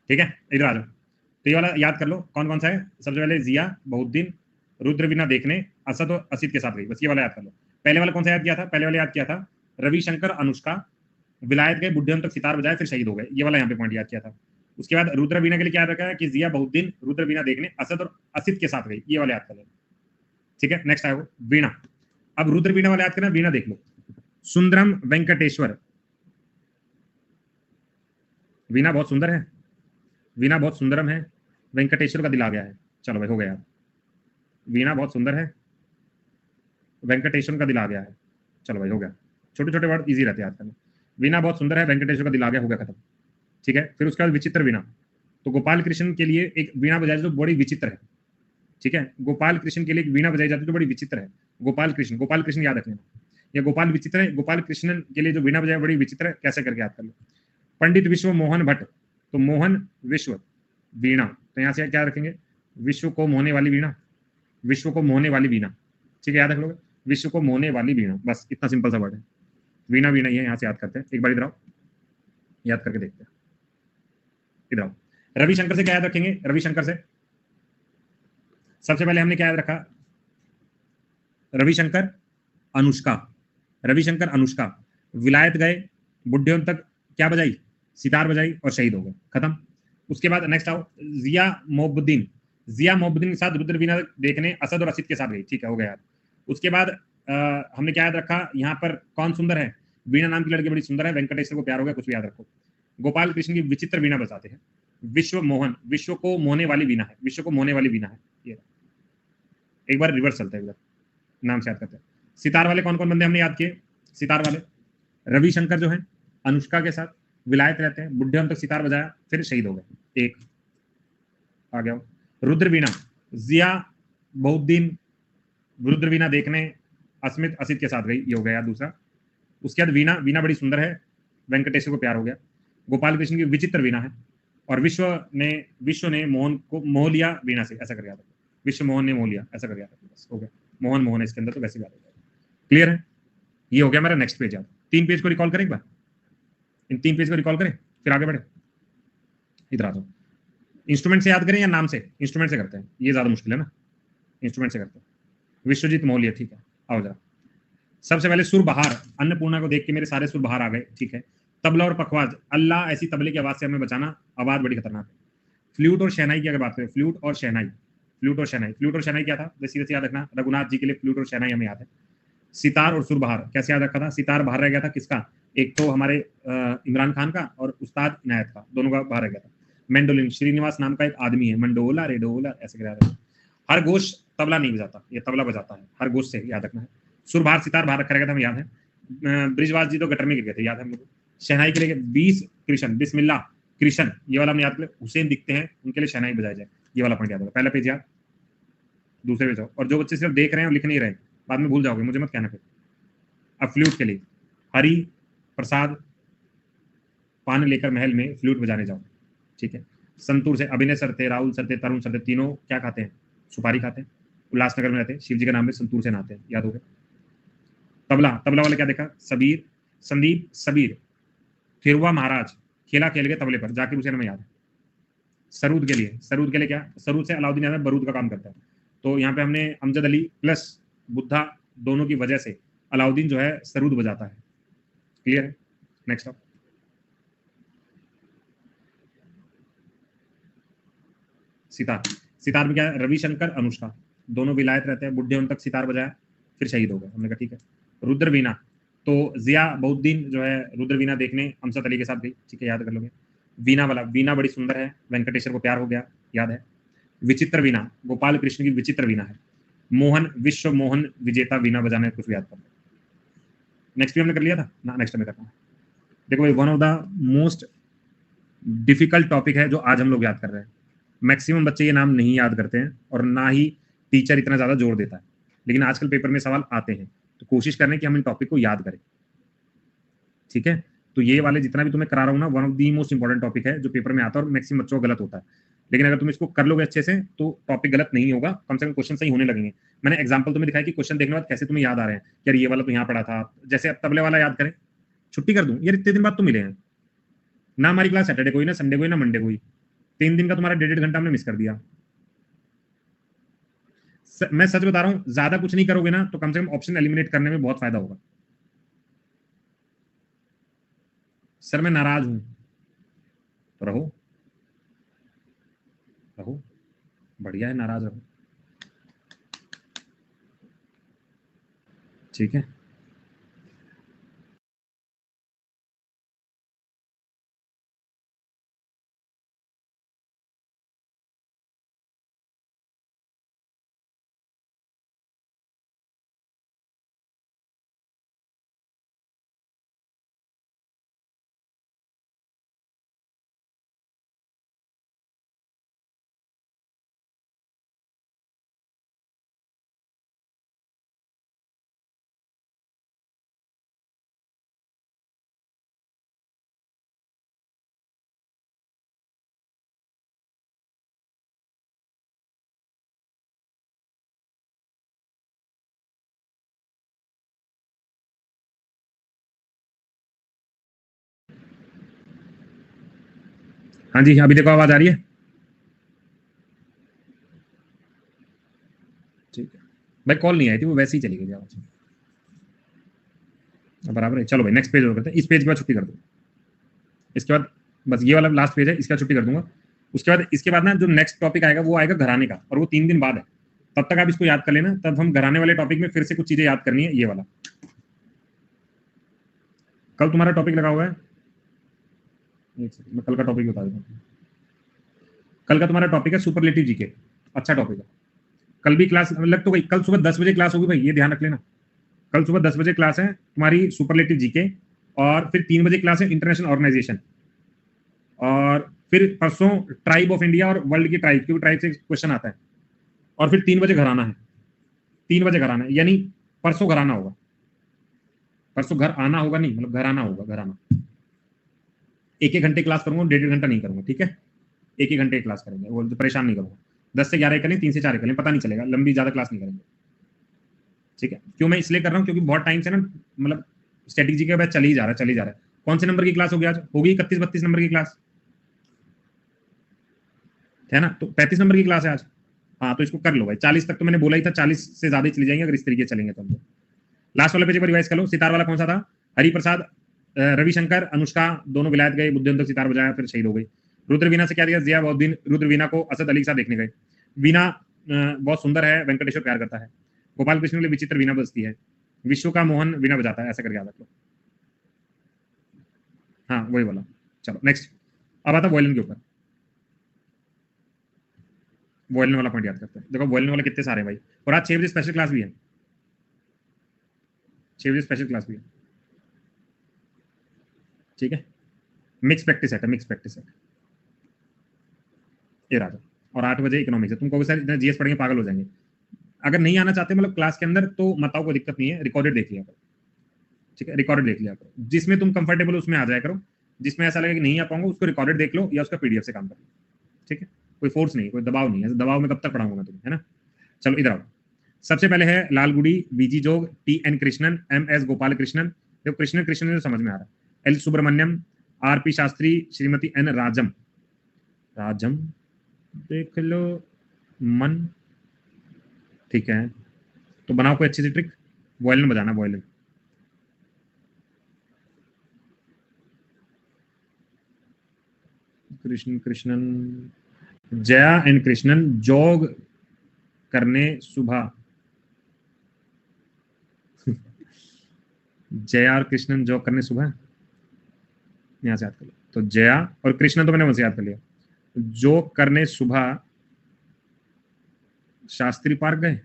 ठीक है, इधर आ जाओ। तो ये वाला याद कर लो कौन कौन सा है। सबसे पहले जिया बहुद्दीन रुद्रवीणा देखने असद और असित के साथ गई, बस ये वाला याद कर लो। पहले वाला कौन सा याद किया था? पहले वाला याद किया था रविशंकर अनुष्का विलायत गए, बुढ़े तक सितार बजाए, फिर शहीद हो गए। ये वाला यहाँ पे पॉइंट याद किया था। उसके बाद रुद्रवीणा के लिए क्या याद रखा है कि जिया बहुद्दीन रुद्रवीणा देखने असद और असित के साथ गई, ये वाला याद कर लो। ठीक है, नेक्स्ट आया वो वीणा। अब रुद्रवीणा वाला याद करना, वीणा देख लो। सुंदरम वेंकटेश्वर, वीणा बहुत सुंदर है, वीणा बहुत सुंदरम है, वेंकटेश्वर का दिल आ गया है। चलो भाई हो गया, वीणा बहुत सुंदर है, वेंकटेश्वर का दिल आ गया है। चलो भाई हो गया, छोटे छोटे वर्ड इजी रहते हैं याद करना। वीणा बहुत सुंदर है, वेंकटेश्वर का दिल आ गया, हो गया खत्म। ठीक है, फिर उसके बाद विचित्र वीणा। तो गोपाल कृष्ण के लिए एक वीणा बजाई जो बड़ी विचित्र है। ठीक है, गोपाल कृष्ण के लिए एक वीणा बजाई जाती है जो बड़ी विचित्र है। गोपाल कृष्ण याद रखना, या गोपाल विचित्र है, गोपाल कृष्ण के लिए जो वीणा बजाई बड़ी विचित्र है, कैसे करके याद कर लो। पंडित विश्व मोहन भट्ट, तो मोहन विश्व वीणा, तो यहाँ से क्या रखेंगे? विश्व को मोहने वाली वीणा, विश्व को मोहने वाली वीणा। ठीक है, याद रख लोगे, विश्व को मोहने वाली वीणा, बस इतना सिंपल सा वर्ड है। वीणा वीणा ही है, यहाँ से याद करते हैं। एक बार इधर आओ, याद करके देखते हैं। इधर आओ, रविशंकर से क्या याद रखेंगे? रविशंकर से सबसे पहले हमने क्या याद रखा? रविशंकर अनुष्का, रविशंकर अनुष्का विलायत गए, बुढ़े तक क्या बजाई? सितार बजाई और शहीद हो गए, खत्म। उसके बाद नेक्स्ट आओ, जिया मोहब्बुद्दीन, जिया मोहब्बुद्दीन के साथ रुद्रवीणा देखने असद और असित के साथ गई। ठीक है, हो गया यार। उसके बाद हमने क्या याद रखा? यहाँ पर कौन सुंदर है? वीणा नाम की लड़की बड़ी सुंदर है, वेंकटेश्वर को प्यार हो गया, कुछ भी याद रखो। गोपाल कृष्ण की विचित्र वीणा बजाते हैं। विश्व मोहन, विश्व को मोहने वाली वीणा है, विश्व को मोहने वाली वीणा है। ये एक बार रिवर्स चलते हैं, इधर नाम से याद करते हैं। सितार वाले कौन कौन बंदे हमने याद किए? सितार वाले रविशंकर जो है अनुष्का के साथ विलायत रहते हैं, बुढ़े हम तक सितार बजाया, फिर शहीद हो गए। एक आ गया। रुद्रवीणा, जिया बहुद्दीन रुद्रवीणा देखने अस्मित असित के साथ गई, ये हो गया दूसरा। उसके बाद वीणा, वीणा बड़ी सुंदर है, वेंकटेश्वर को प्यार हो गया। गोपाल कृष्ण की विचित्र वीणा है, और विश्व ने मोहन को मोह लिया वीणा से, ऐसा कर याद रखो। विश्व मोहन ने मोह लिया, ऐसा कर याद रखो, बस हो गया। मोहन मोहन है इसके अंदर, तो वैसे याद हो जाएगा। क्लियर है? ये हो गया मेरा नेक्स्ट पेज। याद 3 पेज को रिकॉल करें एक बार, इन 3 पेज को रिकॉल करें, फिर आगे बढ़े। इधर आ जाओ। इंस्ट्रूमेंट से याद करें या नाम से? इंस्ट्रूमेंट से करते हैं, ये ज्यादा मुश्किल है ना, इंस्ट्रूमेंट से करते हैं। विश्वजीत मौर्य, ठीक है, आओ जरा। सबसे पहले सुर बहार, अन्नपूर्णा को देख के मेरे सारे सुर बाहर आ गए। ठीक है, तबला और पखवाज, अल्लाह ऐसी तबले की आवाज से हमें बचाना, आवाज बड़ी खतरनाक है। फ्लूट और शहनाई की अगर बात करें, फ्लूट और शहनाई, फ्लूट और शहनाई, फ्लूट और शहनाई क्या था? सीधे से याद रखना, रघुनाथ जी के लिए फ्लूट और शहनाई हमें याद है। सितार और सुर बहार कैसे याद रखा था? सितार बाहर रह गया था किसका? एक तो हमारे इमरान खान का, और उस्ताद इनायत का, दोनों का बाहर रह गया था। मेंडोलिन, श्रीनिवास नाम का एक आदमी है, मंडोला रेडोला ऐसे याद रखना। हर गोश तबला नहीं बजाता, ये तबला बजाता है, हर गोश से याद रखना है। सुर बाहर सितार बाहर रखा रहेगा, हमें याद है। ब्रिजवास जी तो गटर में गिर गए थे, याद है हम लोग। शहनाई के लिए 20 कृष्ण, बिस्मिल्लाह कृष्ण, ये वाला हम याद करें। हुसैन दिखते हैं, उनके लिए शहनाई बजाई जाए, ये वाला पॉइंट याद होगा। पहला पेज याद, दूसरे पेज जाओ। और जो बच्चे सिर्फ देख रहे हैं और लिख नहीं रहे, बाद में भूल जाओगे, मुझे मत कहना फिर। अब फ्लूट के लिए हरि प्रसाद पान लेकर महल में फ्लूट बजाने जाओ। ठीक है, संतूर से अभिनय सर थे, राहुल सर थे, तरुण सर थे, तीनों क्या खाते हैं? सुपारी खाते हैं, उल्लासनगर में रहते हैं, शिव जी के नाम में संतूर से नहाते हैं, याद हो गया। तबला, तबला वाले क्या देखा? सबीर, संदीप सबीर, थिरुवा महाराज खेला खेल गए तबले पर, जाकिर हुसैन में याद है। सरूद के लिए क्या? सरूद से अलाउद्दीन याद है, बरूद का काम करता है। तो यहाँ पे हमने अमजद अली प्लस बुद्धा दोनों की वजह से अलाउद्दीन जो है सरूद बजाता है। क्लियर है? नेक्स्ट आप सितार, सितार में क्या है? रविशंकर अनुष्का दोनों विलायत रहते हैं, बुढ़े उन तक सितार बजाया, फिर शहीद हो गए, हमने कहा ठीक है। रुद्रवीणा, तो जिया बहुद्दीन जो है रुद्रवीणा देखने अमजद अली के साथ गई। ठीक है, याद कर लोगे। वीणा वाला, वीणा बड़ी सुंदर है, वेंकटेश्वर को प्यार हो गया, याद है। विचित्र वीणा, गोपाल कृष्ण की विचित्र वीणा है। मोहन, विश्व मोहन विजेता वीणा बजाने, कुछ याद कर। नेक्स्ट भी हमने कर लिया था ना, नेक्स्ट में करना है। देखो भाई, one of the most difficult topic है जो आज हम लोग याद कर रहे हैं। मैक्सिमम बच्चे ये नाम नहीं याद करते हैं, और ना ही टीचर इतना ज्यादा जोर देता है, लेकिन आजकल पेपर में सवाल आते हैं, तो कोशिश करने की हम इन टॉपिक को याद करें। ठीक है, तो ये वाले जितना भी तुम्हें करा रहा हूँ ना, one of the most important topic है जो पेपर में आता है, और मैक्सिमम बच्चों को गलत होता है। लेकिन अगर तुम इसको कर लोगे अच्छे से तो टॉपिक गलत नहीं होगा, कम से कम क्वेश्चन सही होने लगेंगे। मैंने एग्जांपल तुम्हें दिखाया कि क्वेश्चन देखने के बाद कैसे तुम्हें याद आ रहे हैं कि यार ये वाला तो यहाँ पढ़ा था। जैसे अब तबले वाला याद करें, छुट्टी कर दूं यार, इतने दिन बाद तो मिले हैं ना, हमारी क्लास सैटरडे को ही, ना संडे को ही, ना मंडे को ही। 3 दिन का तुम्हारा 1.5 घंटा हमने मिस कर दिया। मैं सच बता रहा हूँ, ज्यादा कुछ नहीं करोगे ना तो कम से कम ऑप्शन एलिमिनेट करने में बहुत फायदा होगा। सर मैं नाराज हूं, तो रहो रहो, बढ़िया है, नाराज रहो, ठीक है। हाँ जी, अभी देखो आवाज आ रही है, ठीक है। भाई कॉल नहीं आई थी, वो वैसे ही चली गई आवाज, बराबर है। चलो भाई नेक्स्ट पेज और करते हैं, इस पेज के बाद छुट्टी कर दो। इसके बाद बस ये वाला लास्ट पेज है, इसका छुट्टी कर दूंगा। इसके बाद ना जो नेक्स्ट टॉपिक आएगा वो आएगा घराने का, और वो 3 दिन बाद है। तब तक आप इसको याद कर लेना, तब हम घराने वाले टॉपिक में फिर से कुछ चीजें याद करनी है। ये वाला कल तुम्हारा टॉपिक लगा हुआ है, मैं कल का टॉपिक बता देता हूँ। कल का तुम्हारा टॉपिक है सुपरलेटिव जीके, अच्छा टॉपिक है। कल भी क्लास लग तो गई, कल सुबह 10 बजे क्लास होगी भाई, ये ध्यान रख लेना। कल सुबह 10 बजे क्लास है तुम्हारी सुपरलेटिव जीके, और फिर 3 बजे क्लास है इंटरनेशनल ऑर्गेनाइजेशन, और फिर परसों ट्राइब ऑफ इंडिया और वर्ल्ड की ट्राइब, क्योंकि ट्राइब से क्वेश्चन आता है। और फिर 3 बजे घर आना है, 3 बजे घर आना है, यानी परसों घर आना होगा। परसों घर आना होगा, नहीं मतलब घर आना होगा, घर आना। 1-1 घंटे क्लास करूंगा, 1.5 घंटा नहीं करूंगा, ठीक है। 1-1 घंटे क्लास करेंगे, वो तो परेशान नहीं करूंगा। 10 से 11 करें, 3 से 4 करें, पता नहीं चलेगा, लंबी ज्यादा क्लास नहीं करेंगे, ठीक है। क्यों मैं इसलिए कर रहा हूँ, क्योंकि बहुत टाइम से ना मतलब स्ट्रेटेजी के बाद चल ही जा रहा है, चल ही जा रहा है। कौन से नंबर की क्लास होगी आज? होगी 31-32 नंबर की क्लास, है ना? तो 35 नंबर की क्लास है आज। हाँ तो इसको कर लो भाई, 40 तक तो मैंने बोला ही था, 40 से ज्यादा ही चली जाएंगे अगर इस तरीके चलेंगे तो। लास्ट वाले पेज पर रिवाइज कर लो। सितार वाला कौन सा था? हरिप्रसाद, रविशंकर, अनुष्का दोनों विलायत गए, बुद्धिवंत तक सितार बजाया, फिर शहीद हो गई। रुद्रवीणा से क्या दिया? जिया बहुद्दीन रुद्रवीणा को असद अली के साथ देखने गए। वीणा बहुत सुंदर है, वेंकटेश्वर प्यार करता है। गोपाल कृष्ण के लिए विचित्र वीणा बजती है। विश्व का मोहन वीणा बजाता है, ऐसा करके याद रख लो। हाँ वही वाला। चलो नेक्स्ट, अब आता वॉयलिन के ऊपर। वॉयलिन वाला पॉइंट याद करते हैं। देखो वॉयलिन वाले कितने सारे हैं भाई, और आज 6 बजे स्पेशल क्लास भी है, 6 बजे स्पेशल क्लास भी है, ठीक है। मिक्स प्रैक्टिस है, मिक्स प्रैक्टिस है ये राजा। और 8 बजे इकोनॉमिक्स है। तुम कहोगे सर इतना जीएस पढ़ेंगे पागल हो जाएंगे। अगर नहीं आना चाहते मतलब क्लास के अंदर तो मत आओ, कोई दिक्कत नहीं है, रिकॉर्डेड देख लिया करो, ठीक है। रिकॉर्डेड देख लिया करो, जिसमें तुम कंफर्टेबल हो उसमें आ जाया करो, जिसमें ऐसा लगे कि नहीं आ पाऊंगा उसको रिकॉर्डेड देख लो या उसका पीडीएफ से काम कर लो, ठीक है। कोई फोर्स नहीं, कोई दबाव नहीं है, दबाव में कब तक पढ़ाऊंगा मैं तुम्हें, है ना। चलो इधर आओ। सबसे पहले है Lalgudi, V G Jog, T N Krishnan, M S Gopal Krishnan. देखो कृष्ण कृष्णन तो समझ में आ रहा है। L Subramaniam, R P Shastri, Shrimati N Rajam, Rajam देख लो, मन, ठीक है। तो बनाओ कोई अच्छी सी ट्रिक, वॉयलिन बजाना, violin. Krishna Krishnan, Jaya and Krishnan jog करने सुबह। जया और कृष्णन जॉग करने सुबह, यहाँ से याद कर लो। तो जया और कृष्णन तो मैंने वहां से याद कर लिया। जॉग करने सुबह शास्त्री पार्क गए,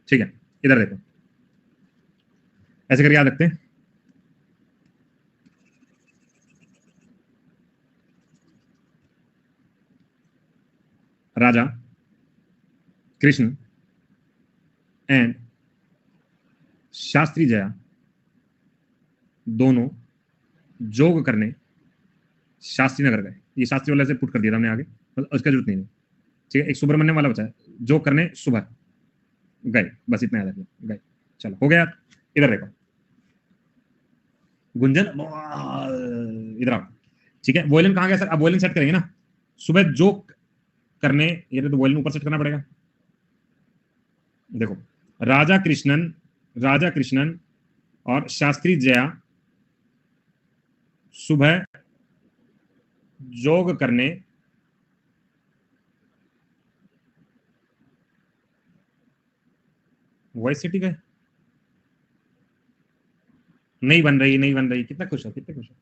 ठीक है। इधर देखो, ऐसे करके याद रखते हैं। राजा कृष्ण एंड शास्त्री जया दोनों जोग करने शास्त्री नगर गए। ये शास्त्री वाले से पुट कर दिया था हमने आगे, उसका जरूरत नहीं है। ठीक है, एक सुब्रमण्यम वाला बचा है, जोग करने सुबह गए, बस इतना याद रखिए, गए। चलो हो गया। इधर देखो गुंजन, इधर आओ। ठीक है, वॉयलिन कहाँ गया सर? अब वॉयलिन सेट करेंगे ना, सुबह जोग करने, ये तो वॉयलिन ऊपर सेट करना पड़ेगा। देखो राजा कृष्णन और शास्त्री जया सुबह जोग करने वॉइस सिटी गए। नहीं बन रही, नहीं बन रही, कितना खुश हो, कितने खुश हो।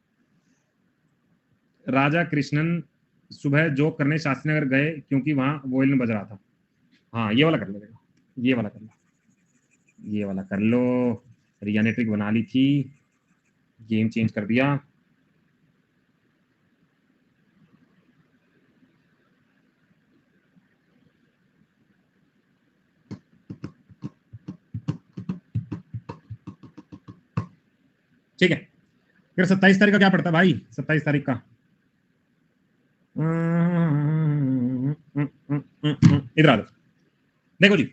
राजा कृष्णन सुबह जोग करने शास्त्री नगर गए क्योंकि वहां वोयलिन बज रहा था। हाँ ये वाला कर लो, देखो ये वाला कर लो, ये वाला कर लो। रिया ने ट्रिक बना ली थी, गेम चेंज कर दिया। ठीक है, फिर 27 तारीख का क्या पड़ता है भाई? 27 तारीख का इधर आ दो। देखो जी,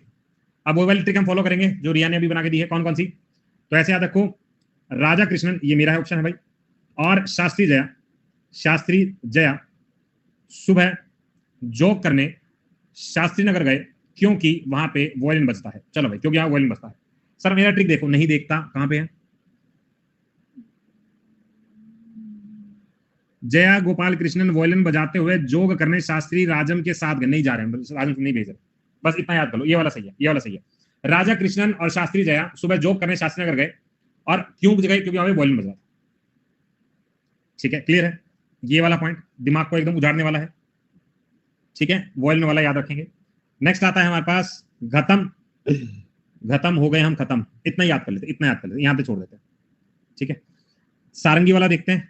अब वो वाली ट्रिक हम फॉलो करेंगे जो रिया ने अभी बना के दी है। कौन कौन सी? तो ऐसे याद रखो, राजा कृष्णन ये मेरा है ऑप्शन है भाई, और शास्त्री जया सुबह जोग करने शास्त्री नगर गए क्योंकि वहां पे वॉयलिन बजता है। चलो भाई, क्योंकि यहाँ वॉयलिन बजता है। सर मेरा ट्रिक देखो, नहीं देखता, कहां पे है? जया गोपाल कृष्णन वॉयलिन बजाते हुए जोग करने शास्त्री राजम के साथ गए। नहीं जा रहे हैं, राजम नहीं भेज रहे, बस इतना याद कर लो, ये वाला सही है, ये वाला सही है। राजा कृष्णन और शास्त्री जया सुबह जोग करने शास्त्री नगर गए, और क्यों गए? क्योंकि वहां पे वॉयलिन बजा। ठीक है, क्लियर है? ये वाला पॉइंट दिमाग को एकदम उजाड़ने वाला है। ठीक है, वॉयलिन वाला याद रखेंगे। नेक्स्ट आता है हमारे पास घतम। खत्म हो गए हम, खत्म, इतना याद कर लेते, इतना याद कर लेते, यहां पे छोड़ देते हैं। ठीक है, सारंगी वाला देखते हैं।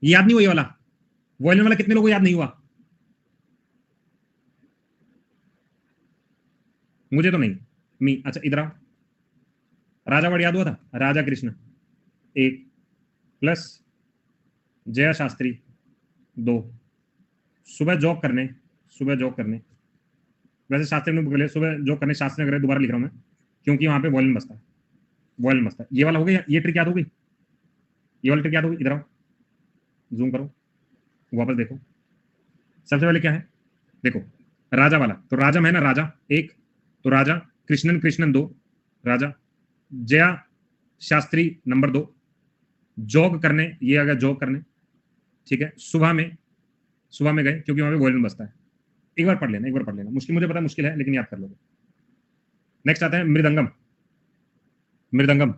ये याद नहीं हुआ, ये वाला वॉयलिन वाला कितने लोगों को याद नहीं हुआ? मुझे तो नहीं। मी अच्छा इधर आओ। राजा वर्ड याद हुआ था, राजा कृष्ण एक, प्लस जया शास्त्री दो, सुबह जॉब करने, सुबह जॉब करने, वैसे शास्त्री ने बोले सुबह जॉब करने शास्त्री नगर, दोबारा लिख रहा हूं मैं क्योंकि वहां पे वॉयलिन बसता है, वॉयलिन बसता है। ये वाला हो गया, ये ट्रिक याद हो गई, ये वाली ट्रिक याद हो गई। इधर आओ, जूम करो, वापस देखो। सबसे पहले क्या है? देखो राजा वाला, तो राजम है ना, राजा एक, तो राजा कृष्णन, कृष्णन दो, राजा जया शास्त्री नंबर दो, जॉग करने, ये आ गया जॉग करने। ठीक है, सुबह में गए क्योंकि वहां पे वॉयलिन बजता है। एक बार पढ़ लेना, एक बार पढ़ लेना, मुश्किल मुझे पता मुश्किल है लेकिन याद कर लोगे। नेक्स्ट आता है मृदंगम। मृदंगम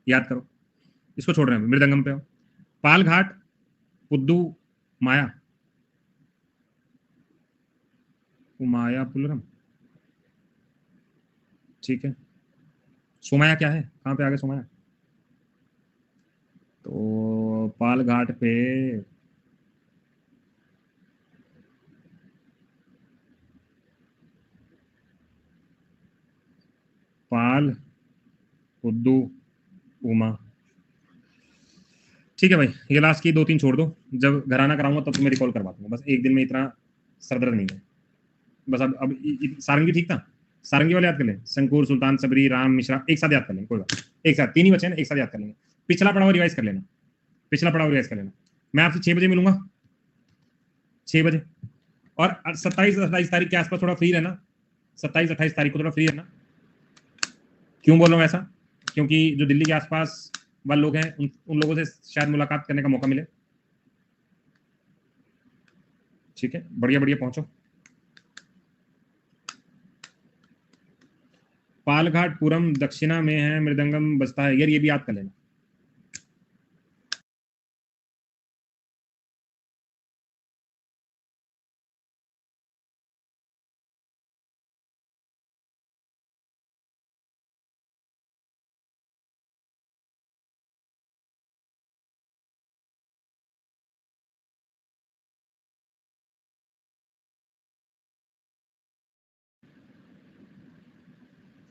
याद करो, इसको छोड़ रहे हैं, मृदंगम पे आओ। पालघाट पुद्दू माया, उमाया पुलरम। ठीक है, सोमाया क्या है, कहां पे आ गया सोमाया? तो पालघाट पे पाल पुद्दू उमा। ठीक है भाई, ये लास्ट की दो तीन छोड़ दो, जब घराना कराऊंगा तब तुम्हें रिकॉल करवा दूंगा, बस एक दिन में इतना सरदर्द नहीं है। बस अब सारंगी ठीक था, सारंगी वाले याद कर लें, शंकुर सुल्तान सबरी राम मिश्रा, एक साथ याद कर लेंगे, कोई बात, एक साथ तीन ही बचे हैं, एक साथ याद कर लेंगे। पिछला पड़ाव रिवाइज कर लेना, पिछला पड़ाव रिवाइज कर लेना। मैं आपसे 6 बजे मिलूंगा, 6 बजे। और 27-28 तारीख के आसपास थोड़ा फ्री रहना, 27-28 तारीख को थोड़ा फ्री रहना। क्यों बोल रहा हूँ ऐसा? क्योंकि जो दिल्ली के आसपास वाले लोग हैं उन लोगों से शायद मुलाकात करने का मौका मिले। ठीक है, बढ़िया बढ़िया पहुंचो। पालघाट पुरम दक्षिणा में है, मृदंगम बजता है यार, ये भी याद कर लेना।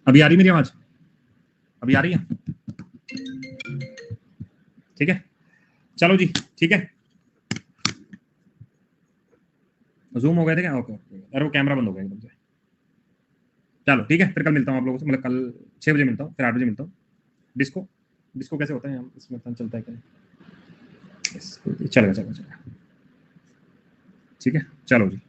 अभी आ रही मेरी आवाज? अभी आ रही है? ठीक है, चलो जी, ठीक है। जूम हो गए थे क्या? ओके ओके, अरे वो कैमरा बंद हो गया एकदम से। चलो ठीक है, फिर कल मिलता हूँ आप लोगों से, मतलब कल 6 बजे मिलता हूँ, फिर 8 बजे मिलता हूँ। डिस्को डिस्को कैसे होता है यहाँ इसमें, पता चलता है क्या? चलेगा चलेगा चलेगा, ठीक है, चलो जी।